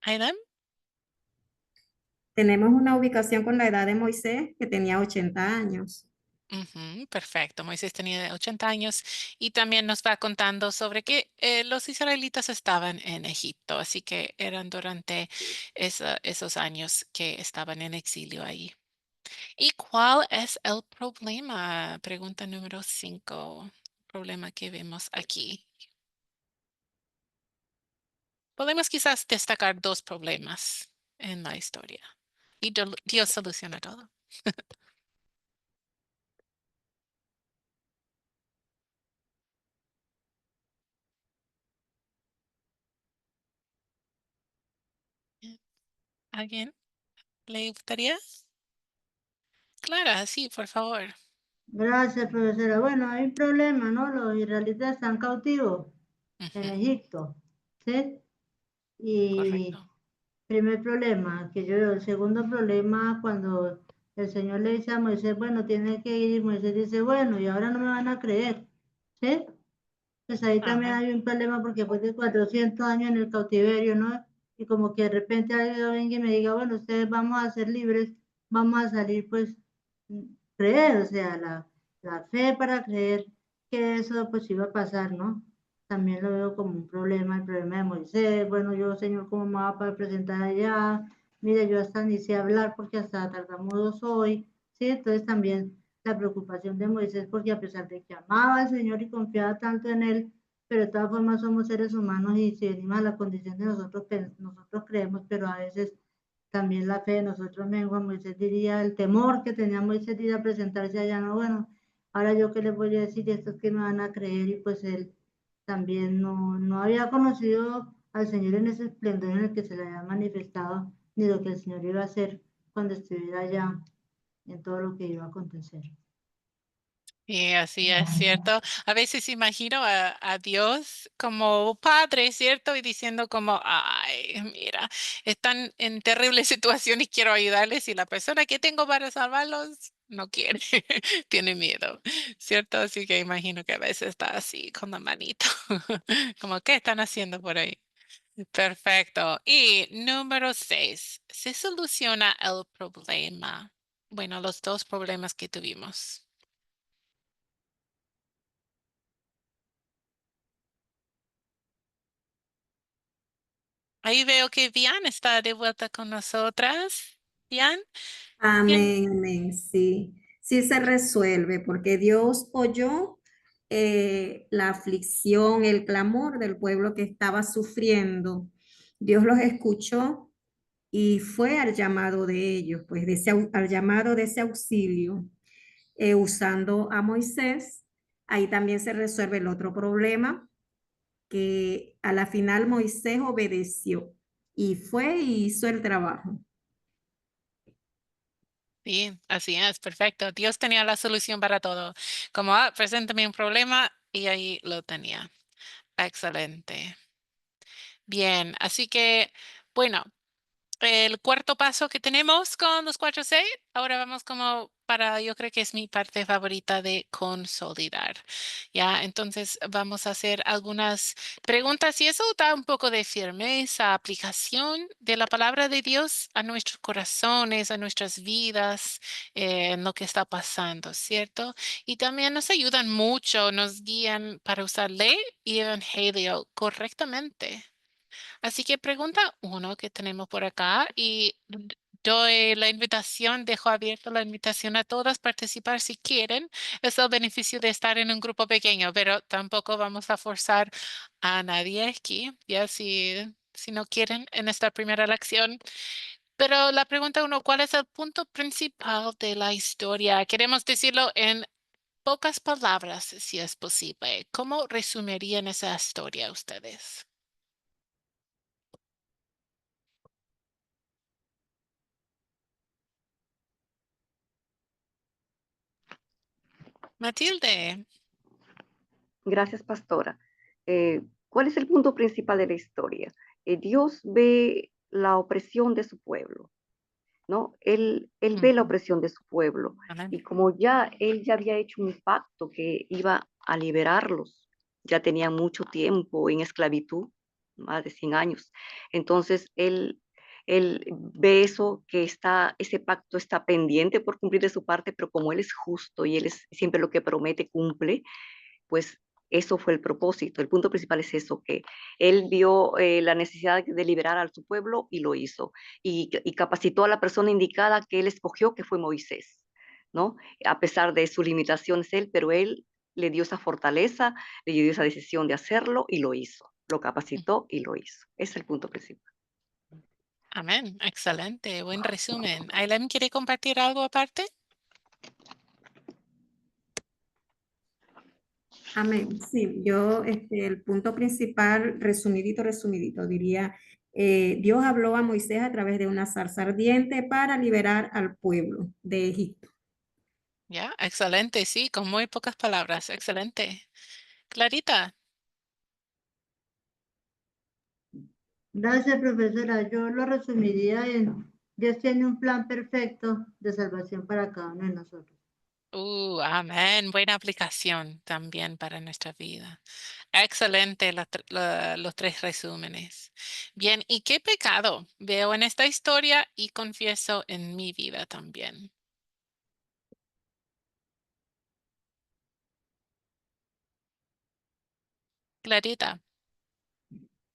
Aidan. Tenemos una ubicación con la edad de Moisés, que tenía 80 años. Ujú, perfecto. Moisés tenía 80 años y también nos va contando sobre que los israelitas estaban en Egipto, así que eran durante esos años que estaban en exilio ahí. ¿Y cuál es el problema? Pregunta número 5. Problema que vemos aquí. Podemos quizás destacar 2 problemas en la historia. Y Dios soluciona todo. ¿Alguien le gustaría? Clara, sí, por favor. Gracias, profesora. Bueno, hay un problema, ¿no? Los israelitas están cautivos en Ujú, Egipto, ¿sí? Y correcto. primer problema que yo veo. El segundo problema, cuando el Señor le dice a Moisés, bueno, tiene que ir, y Moisés dice, bueno, y ahora no me van a creer, ¿sí? Pues ahí también Ajá. hay un problema porque después de 400 años en el cautiverio, ¿no? Y como que de repente alguien venga y me diga, bueno, ustedes vamos a ser libres, vamos a salir, pues, creer, o sea, la fe para creer que eso pues iba a pasar, ¿no? También lo veo como un problema, el problema de Moisés, bueno, yo, Señor, ¿cómo me va a poder presentar allá? Mire, yo hasta ni sé hablar porque hasta tartamudo soy, ¿sí? Entonces también la preocupación de Moisés, porque a pesar de que amaba al Señor y confiaba tanto en Él, pero de todas formas somos seres humanos y si venimos a la condición de nosotros, que nosotros creemos, pero a veces también la fe de nosotros mengua. Moisés diría, el temor que tenía Moisés de ir a presentarse allá, no, bueno, ahora yo qué les voy a decir, estos que me van a creer, y pues él también no había conocido al Señor en ese esplendor en el que se le había manifestado, ni lo que el Señor iba a hacer cuando estuviera allá en todo lo que iba a acontecer. Y así es, ¿cierto? A veces imagino a Dios como padre, ¿cierto? Y diciendo como, ay, mira, están en terrible situación y quiero ayudarles y la persona que tengo para salvarlos no quiere, tiene miedo, ¿cierto? Así que imagino que a veces está así con la manito, como, ¿qué están haciendo por ahí? Perfecto. Y número 6, ¿se soluciona el problema? Bueno, los 2 problemas que tuvimos. Ahí veo que Bian está de vuelta con nosotras. Bian, bien. Amén, amén, sí. Sí se resuelve porque Dios oyó la aflicción, el clamor del pueblo que estaba sufriendo. Dios los escuchó y fue al llamado de ellos, pues al llamado de ese auxilio, usando a Moisés. Ahí también se resuelve el otro problema, que a la final Moisés obedeció y fue y hizo el trabajo. Sí, así es, perfecto. Dios tenía la solución para todo. Como, preséntame un problema y ahí lo tenía. Excelente. Bien, así que, bueno. El cuarto paso que tenemos con los 4C, ahora vamos como para, yo creo que es mi parte favorita de consolidar. Ya, entonces vamos a hacer algunas preguntas y eso da un poco de firmeza, aplicación de la palabra de Dios a nuestros corazones, a nuestras vidas, en lo que está pasando, ¿cierto? Y también nos ayudan mucho, nos guían para usar ley y evangelio correctamente. Así que pregunta 1 que tenemos por acá y doy la invitación, dejo abierta la invitación a todas participar si quieren. Es el beneficio de estar en un grupo pequeño, pero tampoco vamos a forzar a nadie aquí, ya si no quieren en esta primera lección. Pero la pregunta 1, ¿cuál es el punto principal de la historia? Queremos decirlo en pocas palabras, si es posible. ¿Cómo resumirían esa historia ustedes? Matilde. Gracias, pastora. ¿Cuál es el punto principal de la historia? Dios ve la opresión de su pueblo, ¿no? Él ve la Ujú, opresión de su pueblo amén. y como él ya había hecho un pacto que iba a liberarlos, ya tenía mucho tiempo en esclavitud, más de 100 años. Entonces, él ve eso, que ese pacto está pendiente por cumplir de su parte, pero como él es justo y él es siempre lo que promete, cumple, pues Eso fue el propósito, el punto principal es eso, que él vio la necesidad de liberar a su pueblo y lo hizo. Y capacitó a la persona indicada que él escogió, que fue Moisés, ¿no? A pesar de sus limitaciones él, pero él le dio esa fortaleza, le dio esa decisión de hacerlo y lo hizo. Lo capacitó y lo hizo. Ese es el punto principal. Amén. Excelente. Buen resumen. Ailem, ¿quiere compartir algo aparte? Amén. Sí, yo, el punto principal, resumidito, diría, Dios habló a Moisés a través de una zarza ardiente para liberar al pueblo de Egipto. Ya, excelente. Sí, con muy pocas palabras. Excelente. Clarita. Gracias, profesora. Yo lo resumiría en, Dios tiene un plan perfecto de salvación para cada uno de nosotros. Amén. Buena aplicación también para nuestra vida. Excelente los tres resúmenes. Bien, ¿y qué pecado veo en esta historia y confieso en mi vida también? Clarita.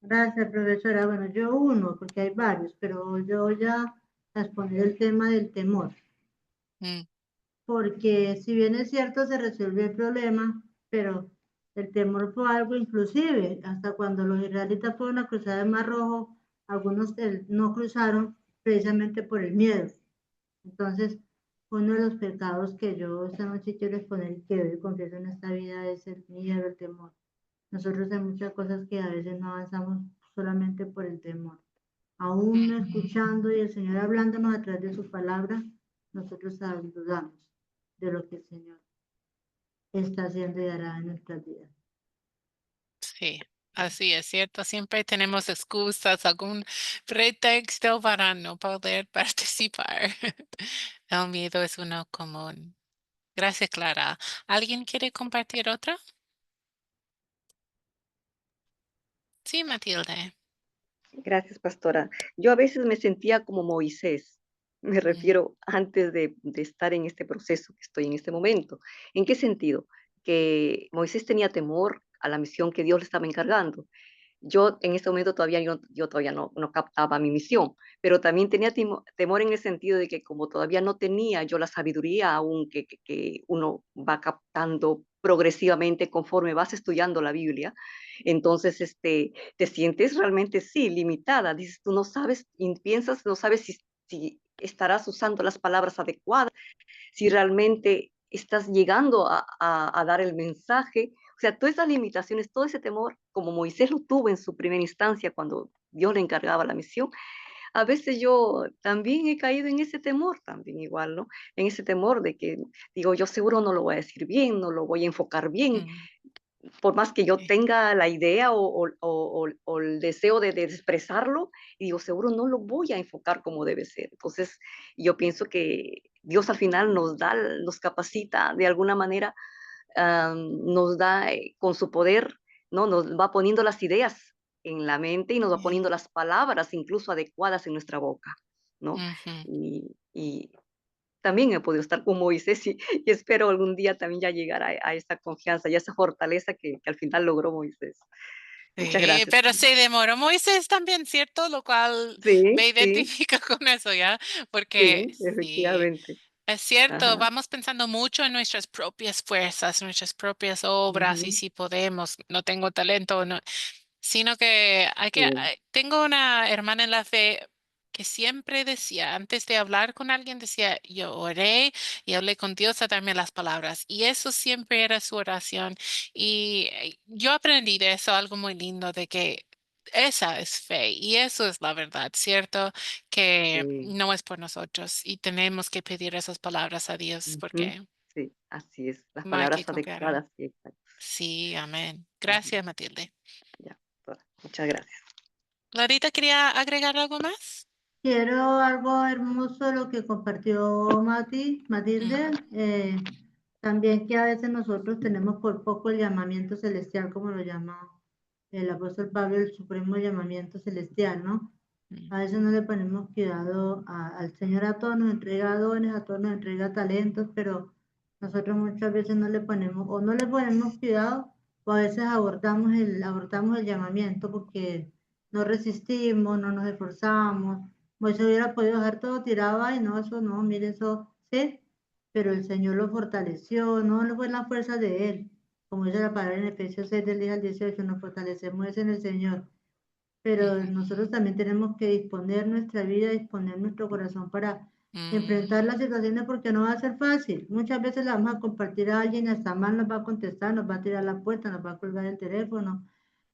Gracias, profesora. Bueno, yo uno, porque hay varios, pero yo voy a exponer el tema del temor. Mm, Porque si bien es cierto, se resuelve el problema, pero el temor fue algo inclusive, hasta cuando los israelitas fueron a cruzar el Mar Rojo, algunos no cruzaron precisamente por el miedo. Entonces, uno de los pecados que yo esta noche quiero exponer y que hoy confieso en esta vida es el miedo, el temor. Nosotros hay muchas cosas que a veces no avanzamos solamente por el temor. Aún mm, escuchando y el Señor hablándonos a través de su palabra, nosotros dudamos de lo que el Señor está haciendo y hará en nuestras vidas. sí, así es cierto. Siempre tenemos excusas, algún pretexto para no poder participar. El miedo es uno común. Gracias, Clara. ¿Alguien quiere compartir otra? Sí, Matilde. Gracias, pastora. Yo a veces me sentía como Moisés, me Mm, refiero antes de estar en este proceso que estoy en este momento. ¿En qué sentido? Que Moisés tenía temor a la misión que Dios le estaba encargando. Yo en ese momento todavía, yo todavía no captaba mi misión, pero también tenía temor en el sentido de que como todavía no tenía yo la sabiduría aún que uno va captando progresivamente conforme vas estudiando la Biblia, entonces te sientes realmente, sí, limitada. Dices, tú no sabes y piensas, no sabes si estarás usando las palabras adecuadas, si realmente estás llegando a dar el mensaje. O sea, todas esas limitaciones, todo ese temor, como Moisés lo tuvo en su primera instancia cuando Dios le encargaba la misión, a veces yo también he caído en ese temor, también igual, ¿no? En ese temor de que digo, yo seguro no lo voy a decir bien, no lo voy a enfocar bien, mm, por más que yo sí, tenga la idea o el deseo de expresarlo, y digo, seguro no lo voy a enfocar como debe ser. Entonces, yo pienso que Dios al final nos capacita de alguna manera, nos da con su poder, ¿no? Nos va poniendo las ideas en la mente y nos va sí, poniendo las palabras incluso adecuadas en nuestra boca, ¿no? ujú. Y también he podido estar con Moisés y espero algún día también ya llegar a esa confianza y a esa fortaleza que al final logró Moisés. Muchas Sí, gracias. pero se demoró Moisés también, ¿cierto? Lo cual Sí, me sí, identifica con eso, ¿ya? Porque sí, sí, efectivamente. es cierto, Ajá. vamos pensando mucho en nuestras propias fuerzas, nuestras propias obras y Ujú, si podemos, no tengo talento, no, sino que sí, tengo una hermana en la fe que siempre decía, antes de hablar con alguien, decía, yo oré y hablé con Dios a darme las palabras. Y eso siempre era su oración. Y yo aprendí de eso algo muy lindo, de que esa es fe y eso es la verdad, ¿cierto? Que sí, no es por nosotros y tenemos que pedir esas palabras a Dios ujú, porque sí, así es. Las no hay que palabras confiar en. adecuadas, sí, exacto. Sí, amén. Ujú, Gracias, Matilde. ya, doctora. Muchas gracias. Clarita, ¿quería agregar algo más? Quiero algo hermoso lo que compartió Mm, Matilde, también que a veces nosotros tenemos por poco el llamamiento celestial, como lo llama el apóstol Pablo, el supremo llamamiento celestial, ¿no? mm, A veces no le ponemos cuidado al Señor, a todos nos entrega dones, a todos nos entrega talentos, pero nosotros muchas veces no le ponemos o no le ponemos cuidado o a veces abortamos el llamamiento porque no resistimos, no nos esforzamos. Moisés hubiera podido dejar todo tirado, ay, no, eso no, mire eso, sí, pero el Señor lo fortaleció, no fue la fuerza de él, como dice la palabra en Efesios 6, del 10 al 18, nos fortalecemos es en el Señor. Pero nosotros también tenemos que disponer nuestra vida, disponer nuestro corazón para enfrentar las situaciones porque no va a ser fácil. Muchas veces la vamos a compartir a alguien, hasta mal nos va a contestar, nos va a tirar la puerta, nos va a colgar el teléfono.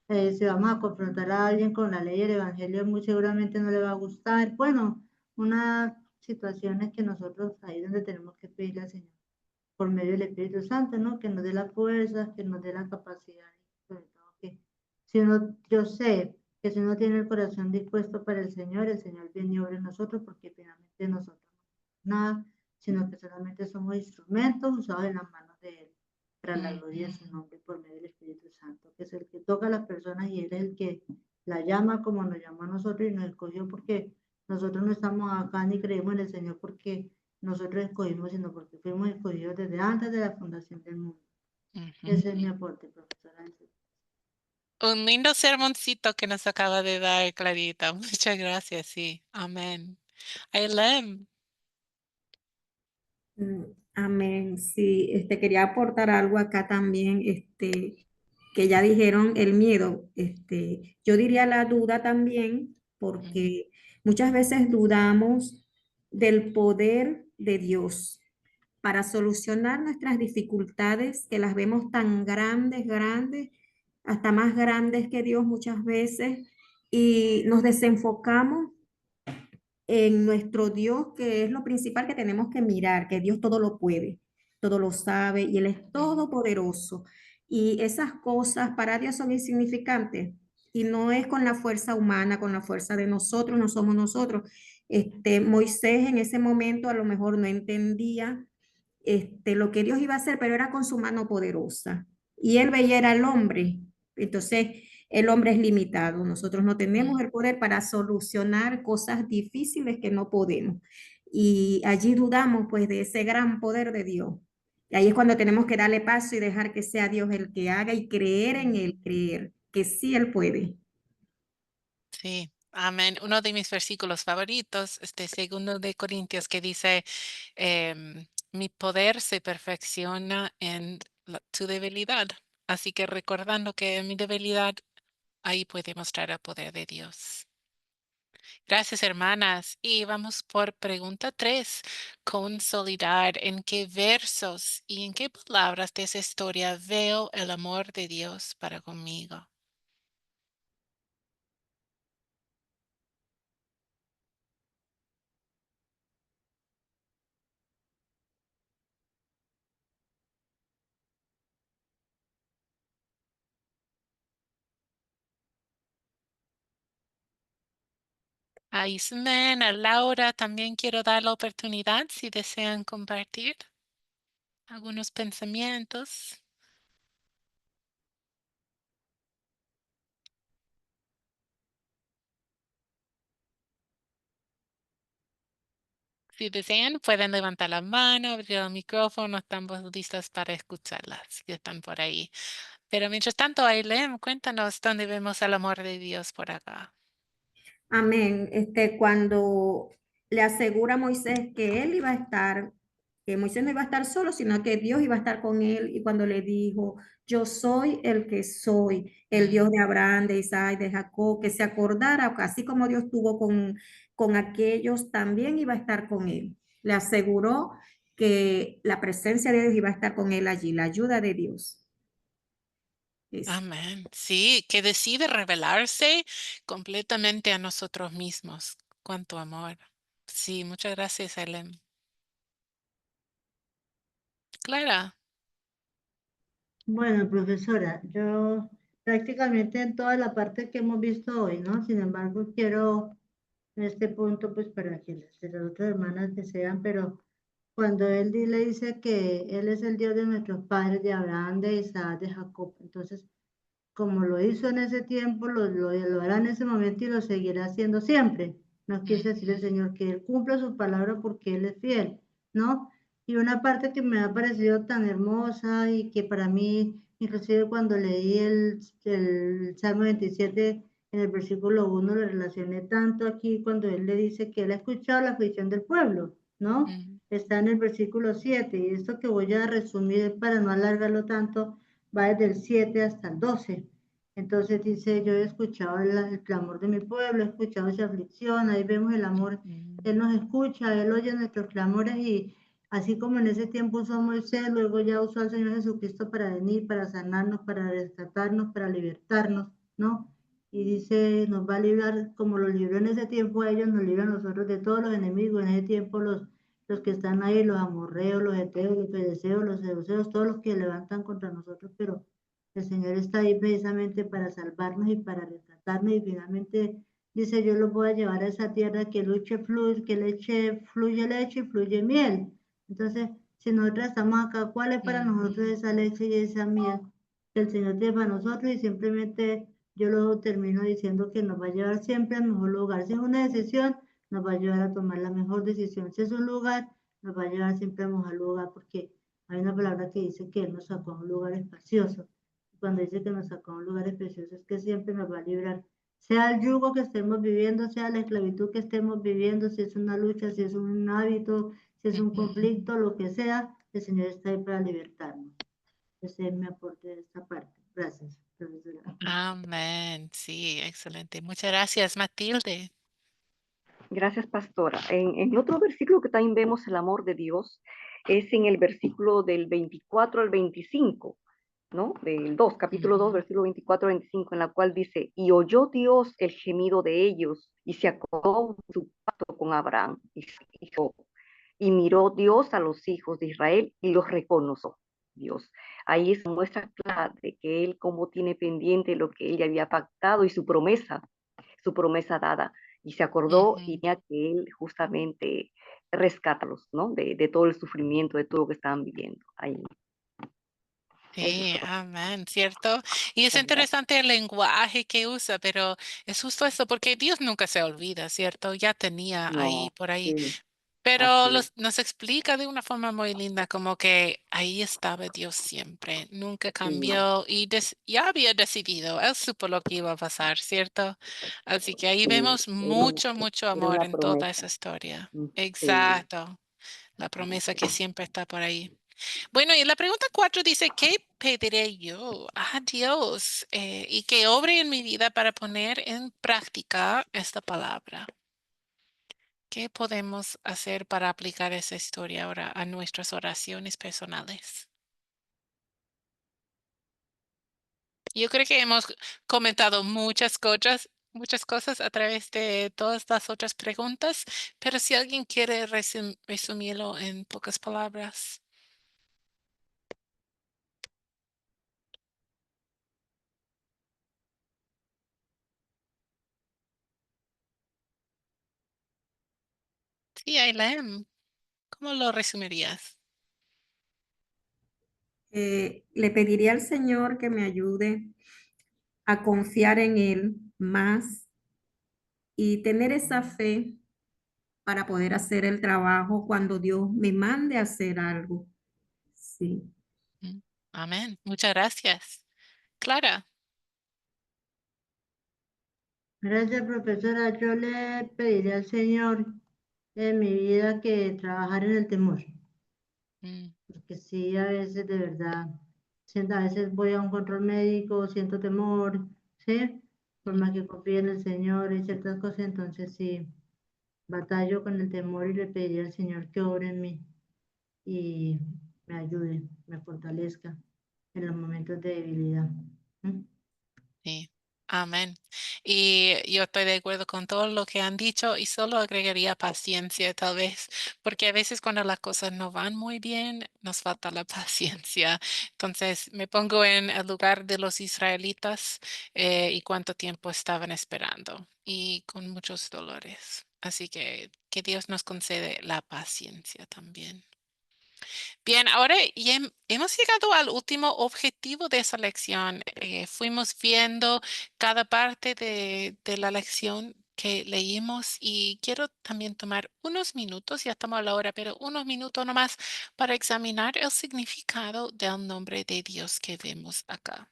Si vamos a confrontar a alguien con la ley del evangelio, muy seguramente no le va a gustar. Bueno, unas situaciones que nosotros ahí donde tenemos que pedirle al Señor por medio del Espíritu Santo, ¿no? Que nos dé la fuerza, que nos dé la capacidad, y sobre todo que si uno, yo sé que si uno tiene el corazón dispuesto para el Señor viene y obra en nosotros, porque finalmente nosotros no somos nada, sino que solamente somos instrumentos usados en las manos de Él, para la gloria de su nombre, por medio del Espíritu Santo, que es el que toca a las personas y Él es el que la llama como nos llamó a nosotros y nos escogió, porque nosotros no estamos acá ni creemos en el Señor porque nosotros escogimos, sino porque fuimos escogidos desde antes de la fundación del mundo. Ese es mi aporte, profesora. Un lindo sermoncito que nos acaba de dar Clarita. Muchas gracias, sí. Amén. Ailem. Mm, Amén. Sí, quería aportar algo acá también, que ya dijeron el miedo. Yo diría la duda también, porque muchas veces dudamos del poder de Dios para solucionar nuestras dificultades, que las vemos tan grandes, grandes, hasta más grandes que Dios muchas veces, y nos desenfocamos en nuestro Dios, que es lo principal que tenemos que mirar, que Dios todo lo puede, todo lo sabe y Él es todopoderoso. Y esas cosas para Dios son insignificantes y no es con la fuerza humana, con la fuerza de nosotros, no somos nosotros. Moisés en ese momento a lo mejor no entendía lo que Dios iba a hacer, pero era con su mano poderosa. Y él veía era el hombre. Entonces, el hombre es limitado. Nosotros no tenemos el poder para solucionar cosas difíciles que no podemos. Y allí dudamos pues de ese gran poder de Dios. Y ahí es cuando tenemos que darle paso y dejar que sea Dios el que haga y creer en él, creer que sí él puede. Sí, amén. Uno de mis versículos favoritos, segundo de Corintios, que dice, mi poder se perfecciona en tu debilidad. Así que recordando que en mi debilidad, ahí puede mostrar el poder de Dios. Gracias, hermanas. Y vamos por pregunta 3. Consolidar. ¿En qué versos y en qué palabras de esa historia veo el amor de Dios para conmigo? A Ismen, a Laura, también quiero dar la oportunidad si desean compartir algunos pensamientos. Si desean, pueden levantar la mano, abrir el micrófono, estamos listas para escucharlas, si están por ahí. Pero mientras tanto, Ailem, cuéntanos dónde vemos el amor de Dios por acá. Amén. Cuando le asegura a Moisés que él iba a estar, que Moisés no iba a estar solo, sino que Dios iba a estar con él, y cuando le dijo, yo soy el que soy, el Dios de Abraham, de Isaac, de Jacob, que se acordara, así como Dios tuvo con aquellos, también iba a estar con él. Le aseguró que la presencia de Dios iba a estar con él allí, la ayuda de Dios. Amén. Sí, que decide revelarse completamente a nosotros mismos. Cuánto amor. Sí, muchas gracias, Ailem. Clara. Bueno, profesora, yo prácticamente en toda la parte que hemos visto hoy, ¿no? Sin embargo, quiero en este punto, pues para que las otras hermanas desean, pero cuando le dice que Él es el Dios de nuestros padres, de Abraham, de Isaac, de Jacob, entonces, como lo hizo en ese tiempo, lo hará en ese momento y lo seguirá haciendo siempre. Nos quiere decir el Señor que Él cumpla su palabra porque Él es fiel, ¿no? Y una parte que me ha parecido tan hermosa y que para mí Inclusive cuando leí el Salmo 27 en el versículo 1 lo relacioné tanto aquí cuando él le dice que él ha escuchado la aflicción del pueblo, ¿no? Mm, Está en el versículo 7 y esto que voy a resumir para no alargarlo tanto va desde el 7 hasta el 12. Entonces dice, yo he escuchado el clamor de mi pueblo, he escuchado esa aflicción, ahí vemos el amor, mm, él nos escucha, él oye nuestros clamores y así como en ese tiempo usó Moisés, luego ya usó al Señor Jesucristo para venir, para sanarnos, para rescatarnos, para libertarnos, ¿no? Y dice, nos va a librar, como los libró en ese tiempo a ellos, nos libra a nosotros de todos los enemigos. En ese tiempo los que están ahí, los amorreos, los heteos, los pedeceos, los seduceos, todos los que levantan contra nosotros, pero el Señor está ahí precisamente para salvarnos y para rescatarnos y finalmente dice, yo los voy a llevar a esa tierra que luche fluye, que leche, fluye leche y fluye miel. Entonces, si nosotros estamos acá, ¿cuál es para nosotros mm, esa leche y esa miel que el Señor tiene para nosotros? Y simplemente yo lo termino diciendo que nos va a llevar siempre al mejor lugar. Si es una decisión, nos va a ayudar a tomar la mejor decisión. Si es un lugar, nos va a llevar siempre al mejor lugar, porque hay una palabra que dice que Él nos sacó a un lugar espacioso. Cuando dice que nos sacó a un lugar espacioso, es que siempre nos va a librar sea el yugo que estemos viviendo, sea la esclavitud que estemos viviendo, si es una lucha, si es un hábito, si es un ujú. conflicto, lo que sea, el Señor está ahí para libertarnos. Ese es mi aporte de esta parte. Gracias, profesora. Amén. Sí, excelente. Muchas gracias, Matilde. Gracias, pastora. En otro versículo que también vemos el amor de Dios es en el versículo del 24 al 25, ¿no? Del 2, capítulo 2, Ujú, versículo 24 al 25, en la cual dice, y oyó Dios el gemido de ellos y se acordó de su pacto con Abraham y Jacob. Y miró Dios a los hijos de Israel y los reconoció. Dios. Ahí es muestra clara de que él como tiene pendiente lo que él ya había pactado y su promesa dada. Y se acordó y ujú. tenía que él justamente rescatarlos, ¿no? De todo el sufrimiento, de todo lo que estaban viviendo ahí. Eso es Sí, todo. amén, ¿cierto? Y es Muchas gracias. interesante el lenguaje que usa, pero es justo eso, porque Dios nunca se olvida, ¿cierto? Ya tenía ahí, No, por ahí, sí, pero así es. nos explica de una forma muy linda, como que ahí estaba Dios siempre, nunca Sí, cambió y ya había decidido, Él supo lo que iba a pasar, ¿cierto? Así que ahí sí, vemos mucho, mucho era amor una en toda promesa. esa historia. Sí, Exacto, la promesa que siempre está por ahí. Bueno, y la pregunta 4 dice, ¿qué pediré yo a Dios y que obre en mi vida para poner en práctica esta palabra? ¿Qué podemos hacer para aplicar esa historia ahora a nuestras oraciones personales? Yo creo que hemos comentado muchas cosas a través de todas las otras preguntas, pero si alguien quiere resumirlo en pocas palabras. Sí, Ailem, ¿cómo lo resumirías? Le pediría al Señor que me ayude a confiar en Él más y tener esa fe para poder hacer el trabajo cuando Dios me mande a hacer algo. Sí. Mm, amén. Muchas gracias. Clara. Gracias, profesora. Yo le pediré al Señor en mi vida que trabajar en el temor. Mm, Porque sí, a veces de verdad, siento, a veces voy a un control médico, siento temor, ¿sí? Por más mm, que confíe en el Señor y ciertas cosas, entonces sí, batallo con el temor y le pediría al Señor que obre en mí y me ayude, me fortalezca en los momentos de debilidad. ¿Mm? sí. Amén. Y yo estoy de acuerdo con todo lo que han dicho y solo agregaría paciencia tal vez, porque a veces cuando las cosas no van muy bien, nos falta la paciencia. Entonces me pongo en el lugar de los israelitas y cuánto tiempo estaban esperando y con muchos dolores. Así que Dios nos concede la paciencia también. Bien, ahora ya hemos llegado al último objetivo de esa lección. Fuimos viendo cada parte de la lección que leímos y quiero también tomar unos minutos, ya estamos a la hora, pero unos minutos nomás para examinar el significado del nombre de Dios que vemos acá.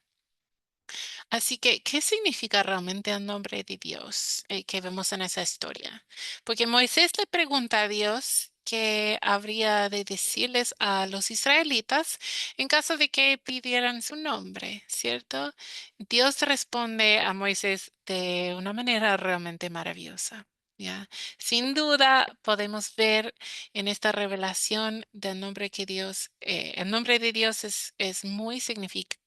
Así que, ¿qué significa realmente el nombre de Dios que vemos en esa historia? Porque Moisés le pregunta a Dios qué habría de decirles a los israelitas en caso de que pidieran su nombre, ¿cierto? Dios responde a Moisés de una manera realmente maravillosa. ¿Ya? Sin duda podemos ver en esta revelación del nombre que Dios, el nombre de Dios es muy significativa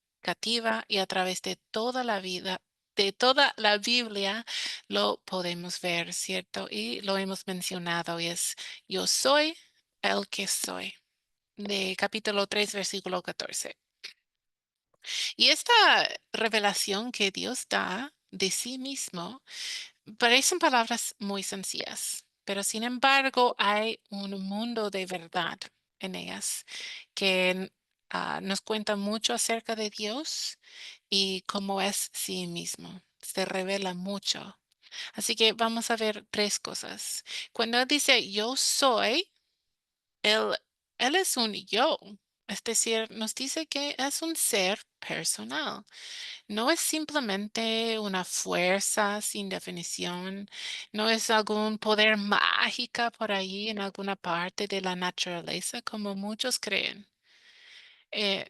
y a través de toda la vida, de toda la Biblia, lo podemos ver, ¿cierto? Y lo hemos mencionado y es yo soy el que soy, de capítulo 3, versículo 14. Y esta revelación que Dios da de sí mismo parecen palabras muy sencillas, pero sin embargo hay un mundo de verdad en ellas que nos cuenta mucho acerca de Dios y cómo es sí mismo. Se revela mucho. Así que vamos a ver tres cosas. Cuando él dice yo soy, él, él es un yo. Es decir, nos dice que es un ser personal. No es simplemente una fuerza sin definición, no es algún poder mágica por ahí en alguna parte de la naturaleza como muchos creen. Eh,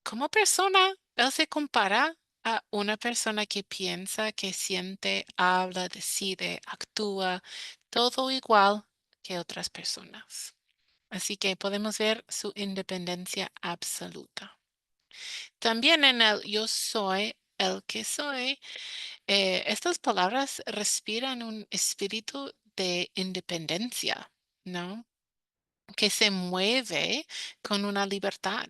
como persona, él se compara a una persona que piensa, que siente, habla, decide, actúa, todo igual que otras personas. Así que podemos ver su independencia absoluta. También en el yo soy el que soy, estas palabras respiran un espíritu de independencia, ¿no? Que se mueve con una libertad,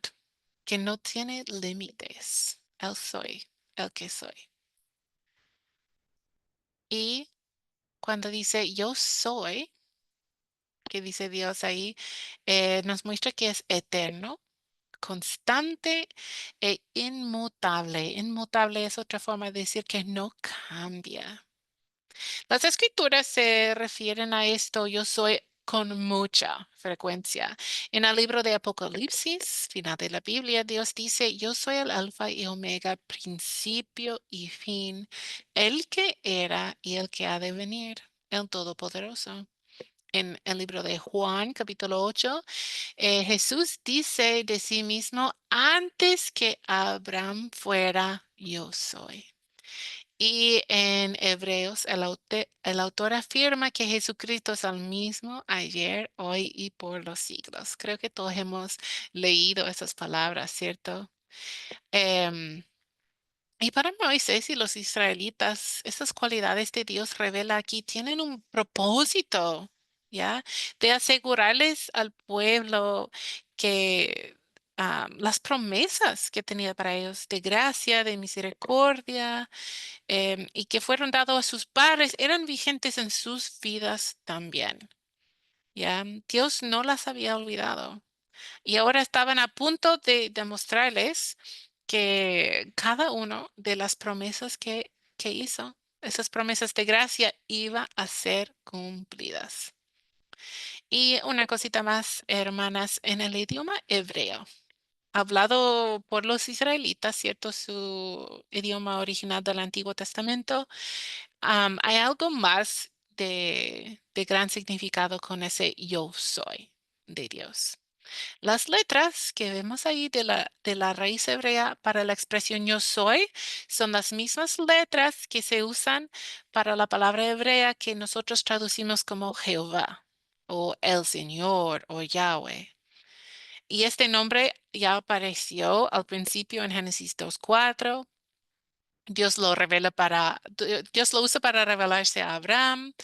que no tiene límites. El soy, el que soy. Y cuando dice yo soy, que dice Dios ahí, nos muestra que es eterno, constante e inmutable. Inmutable es otra forma de decir que no cambia. Las escrituras se refieren a esto, yo soy con mucha frecuencia. En el libro de Apocalipsis, final de la Biblia, Dios dice, yo soy el alfa y omega, principio y fin, el que era y el que ha de venir, el Todopoderoso. En el libro de Juan, capítulo 8, Jesús dice de sí mismo, antes que Abraham fuera, yo soy. Y en Hebreos, el autor afirma que Jesucristo es el mismo ayer, hoy y por los siglos. Creo que todos hemos leído esas palabras, ¿cierto? Em, y para Moisés y los israelitas, esas cualidades de Dios revela aquí tienen un propósito, ¿ya? De asegurarles al pueblo que las promesas que tenía para ellos de gracia, de misericordia, y que fueron dados a sus padres eran vigentes en sus vidas también. Ya, Dios no las había olvidado y ahora estaban a punto de demostrarles que cada uno de las promesas que hizo, esas promesas de gracia, iba a ser cumplidas. Y una cosita más, hermanas, en el idioma hebreo, hablado por los israelitas, ¿cierto? Su idioma original del Antiguo Testamento. Hay algo más de gran significado con ese yo soy de Dios. Las letras que vemos ahí de la raíz hebrea para la expresión yo soy son las mismas letras que se usan para la palabra hebrea que nosotros traducimos como Jehová o el Señor o Yahweh. Y este nombre ya apareció al principio en Génesis 2:4. Dios lo usa para revelarse a Abraham.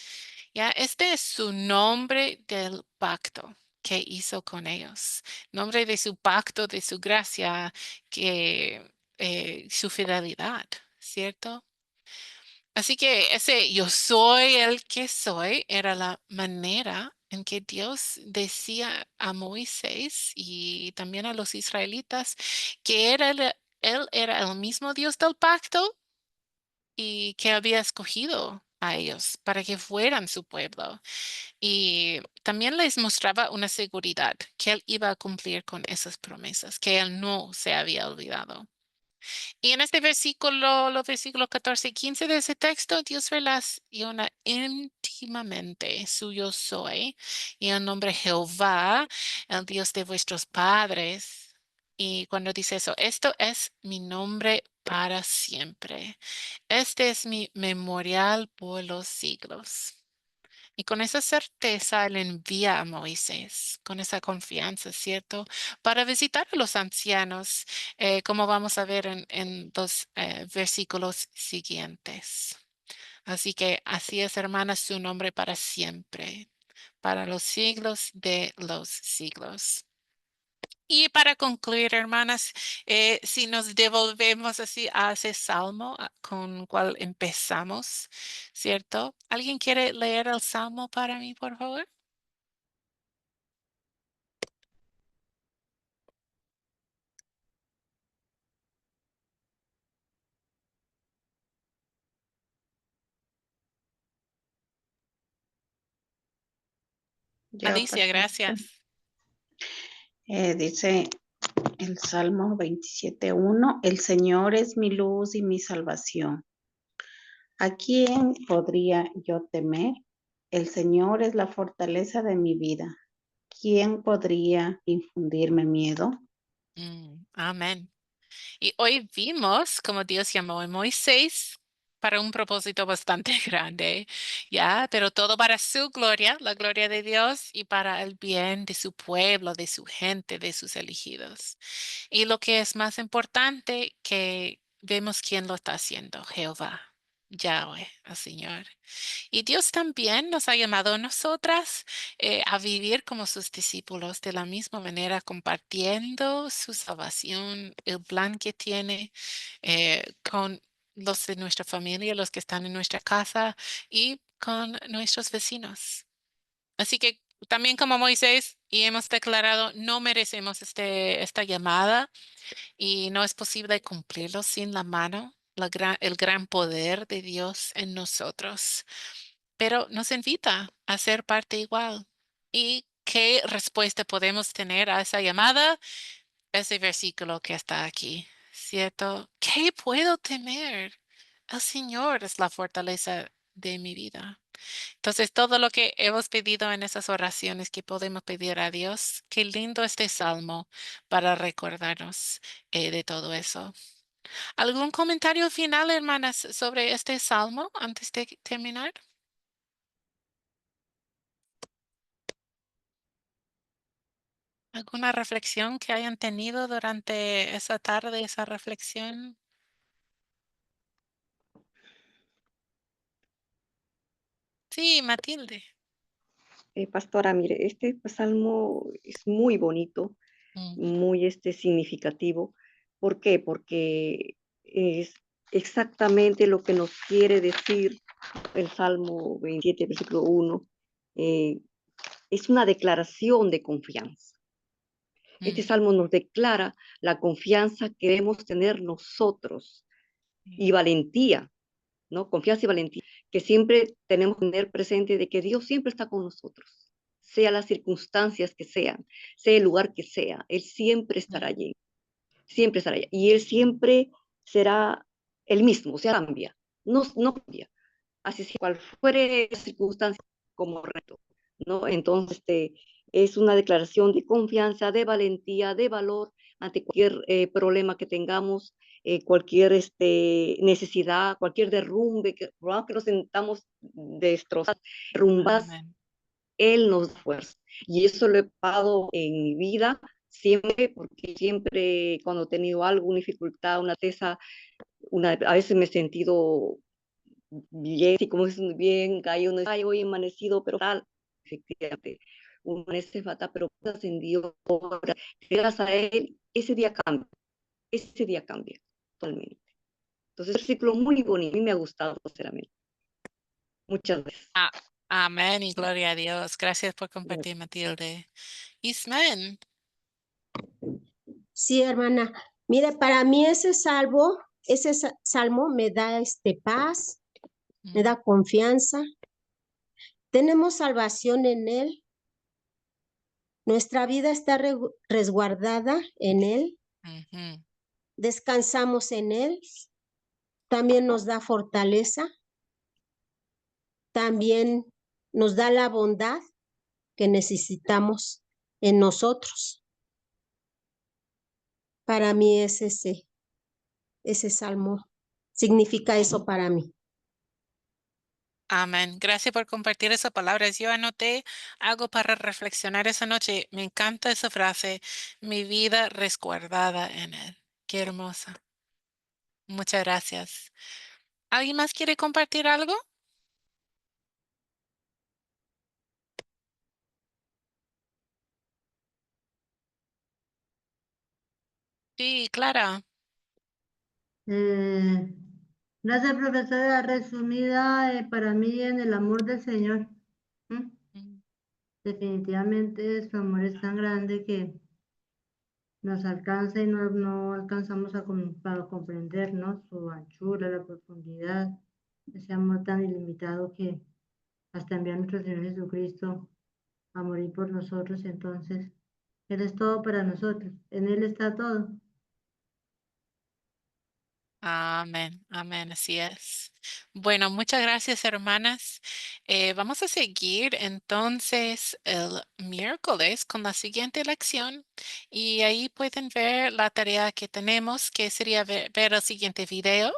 Ya, este es su nombre del pacto que hizo con ellos. Nombre de su pacto, de su gracia, que su fidelidad, ¿cierto? Así que ese yo soy el que soy era la manera en que Dios decía a Moisés y también a los israelitas que él era el mismo Dios del pacto y que había escogido a ellos para que fueran su pueblo. Y también les mostraba una seguridad que él iba a cumplir con esas promesas, que él no se había olvidado. Y en este versículo, los versículos 14 y 15 de ese texto, Dios relaciona íntimamente su yo soy y el nombre Jehová, el Dios de vuestros padres. Y cuando dice eso, esto es mi nombre para siempre. Este es mi memorial por los siglos. Y con esa certeza él envía a Moisés, con esa confianza, ¿cierto? Para visitar a los ancianos, como vamos a ver en los versículos siguientes. Así que así es, hermanas, su nombre para siempre, para los siglos de los siglos. Y para concluir, hermanas, si nos devolvemos así a ese salmo con cual empezamos, ¿cierto? ¿Alguien quiere leer el salmo para mí, por favor? Yo, Alicia, pastorcita. gracias. Dice el Salmo 27:1, el Señor es mi luz y mi salvación. ¿A quién podría yo temer? El Señor es la fortaleza de mi vida. ¿Quién podría infundirme miedo? Amén. Y hoy vimos cómo Dios llamó a Moisés para un propósito bastante grande, ¿ya? Pero todo para su gloria, la gloria de Dios, y para el bien de su pueblo, de su gente, de sus elegidos. Y lo que es más importante, que vemos quién lo está haciendo, Jehová, Yahweh, el Señor. Y Dios también nos ha llamado a nosotras a vivir como sus discípulos de la misma manera, compartiendo su salvación, el plan que tiene con los de nuestra familia, los que están en nuestra casa y con nuestros vecinos. Así que también como Moisés y hemos declarado, no merecemos esta llamada y no es posible cumplirlo sin la mano, el gran poder de Dios en nosotros, pero nos invita a ser parte igual. ¿Y qué respuesta podemos tener a esa llamada? Ese versículo que está aquí, ¿cierto? ¿Qué puedo temer? El Señor es la fortaleza de mi vida. Entonces, todo lo que hemos pedido en esas oraciones que podemos pedir a Dios, qué lindo este salmo para recordarnos de todo eso. ¿Algún comentario final, hermanas, sobre este salmo antes de terminar? ¿Alguna reflexión que hayan tenido durante esa tarde, esa reflexión? Sí, Matilde. Pastora, mire, este salmo es muy bonito, Mm, muy significativo. ¿Por qué? Porque es exactamente lo que nos quiere decir el Salmo 27, versículo 1. eh, es una declaración de confianza. Este mm, salmo nos declara la confianza que debemos tener nosotros mm, y valentía, ¿no? Confianza y valentía, que siempre tenemos que tener presente de que Dios siempre está con nosotros, sea las circunstancias que sean, sea el lugar que sea, Él siempre estará mm. allí, siempre estará allí. Y Él siempre será el mismo, o sea, cambia, no cambia. Así sea cual fuere la circunstancia como reto, ¿no? Entonces, es una declaración de confianza, de valentía, de valor ante cualquier problema que tengamos, cualquier necesidad, cualquier derrumbe, que nos sentamos destrozados, derrumbados, Amén. Él nos da fuerza. Y eso lo he pagado en mi vida siempre, porque siempre cuando he tenido alguna dificultad, una tesa, a veces me he sentido bien, y como es bien, hay uno, ay, hoy he amanecido, pero tal, efectivamente, uno amanece fatal, pero ascendió, gracias a él, ese día cambia totalmente. Entonces, es un ciclo muy bonito, a mí me ha gustado, sinceramente. Muchas gracias. Ah, amén y gloria a Dios. Gracias por compartir, Gracias. Matilde. Ismael. Sí, hermana. Mire, para mí ese salmo me da paz, me da confianza. Tenemos salvación en Él. Nuestra vida está resguardada en Él. Ujú. Descansamos en Él. También nos da fortaleza. También nos da la bondad que necesitamos en nosotros. Para mí es ese salmo. Significa eso para mí. Amén. Gracias por compartir esas palabras. Yo anoté algo para reflexionar esa noche. Me encanta esa frase, mi vida resguardada en Él. Qué hermosa. Muchas gracias. ¿Alguien más quiere compartir algo? Sí, Clara. Gracias, profesora. Resumida, para mí en el amor del Señor. ¿Mm? Mm. Definitivamente su amor es tan grande que nos alcanza y no alcanzamos para comprender, ¿no? Su anchura, la profundidad, ese amor tan ilimitado que hasta envió a nuestro Señor Jesucristo a morir por nosotros. Entonces, Él es todo para nosotros. En Él está todo. Amén, amén, así es. Bueno, muchas gracias, hermanas. Vamos a seguir entonces el miércoles con la siguiente lección y ahí pueden ver la tarea que tenemos, que sería ver el siguiente video,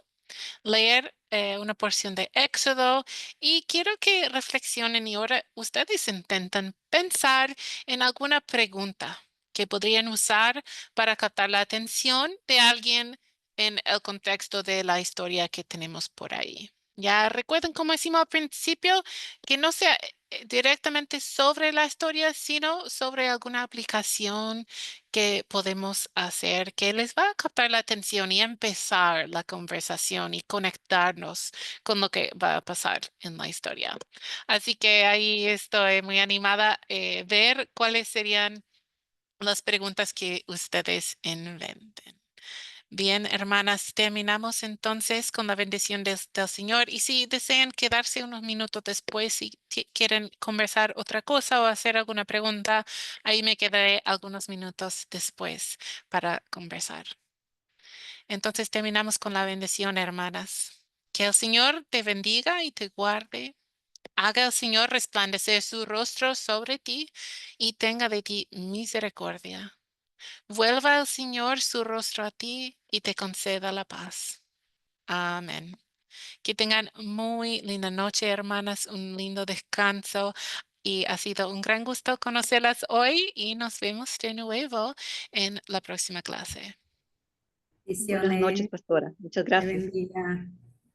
leer una porción de Éxodo y quiero que reflexionen y ahora ustedes intenten pensar en alguna pregunta que podrían usar para captar la atención de alguien en el contexto de la historia que tenemos por ahí. Ya recuerden, como decimos al principio, que no sea directamente sobre la historia, sino sobre alguna aplicación que podemos hacer que les va a captar la atención y empezar la conversación y conectarnos con lo que va a pasar en la historia. Así que ahí estoy muy animada a ver cuáles serían las preguntas que ustedes inventen. Bien, hermanas, terminamos entonces con la bendición del Señor. Y si desean quedarse unos minutos después, si quieren conversar otra cosa o hacer alguna pregunta, ahí me quedaré algunos minutos después para conversar. Entonces terminamos con la bendición, hermanas. Que el Señor te bendiga y te guarde. Haga el Señor resplandecer su rostro sobre ti y tenga de ti misericordia. Vuelva el Señor su rostro a ti y te conceda la paz. Amén. Que tengan muy linda noche, hermanas, un lindo descanso y ha sido un gran gusto conocerlas hoy y nos vemos de nuevo en la próxima clase. Buenas noches, Bendiciones. pastora. Muchas Te gracias. bendiga.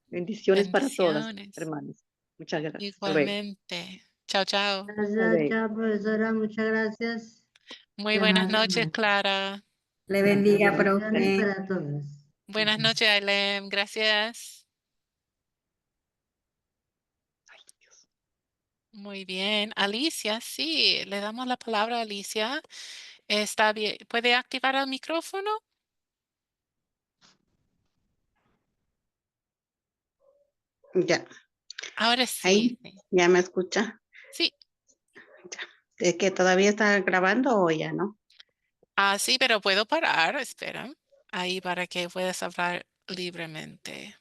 Bendiciones para todas, Bendiciones. hermanas. Muchas gracias. Hasta luego. Igualmente. Chao, chao. Hasta Gracias, luego. chao, profesora. Muchas gracias. Muy Qué buenas amable, noches, hermano. Clara. Le Bueno, bendiga, bendiciones profe. para todos. Buenas noches, Ailem. Gracias. Ay, Dios. Muy bien. Alicia, sí, le damos la palabra a Alicia. Está bien. ¿Puede activar el micrófono? Ya, Ahora ahí, sí. Sí. ya me escucha. Sí. Ya. ¿Es que todavía está grabando o ya no? Ah, sí, pero puedo parar. Espera. Ahí para que puedas hablar libremente.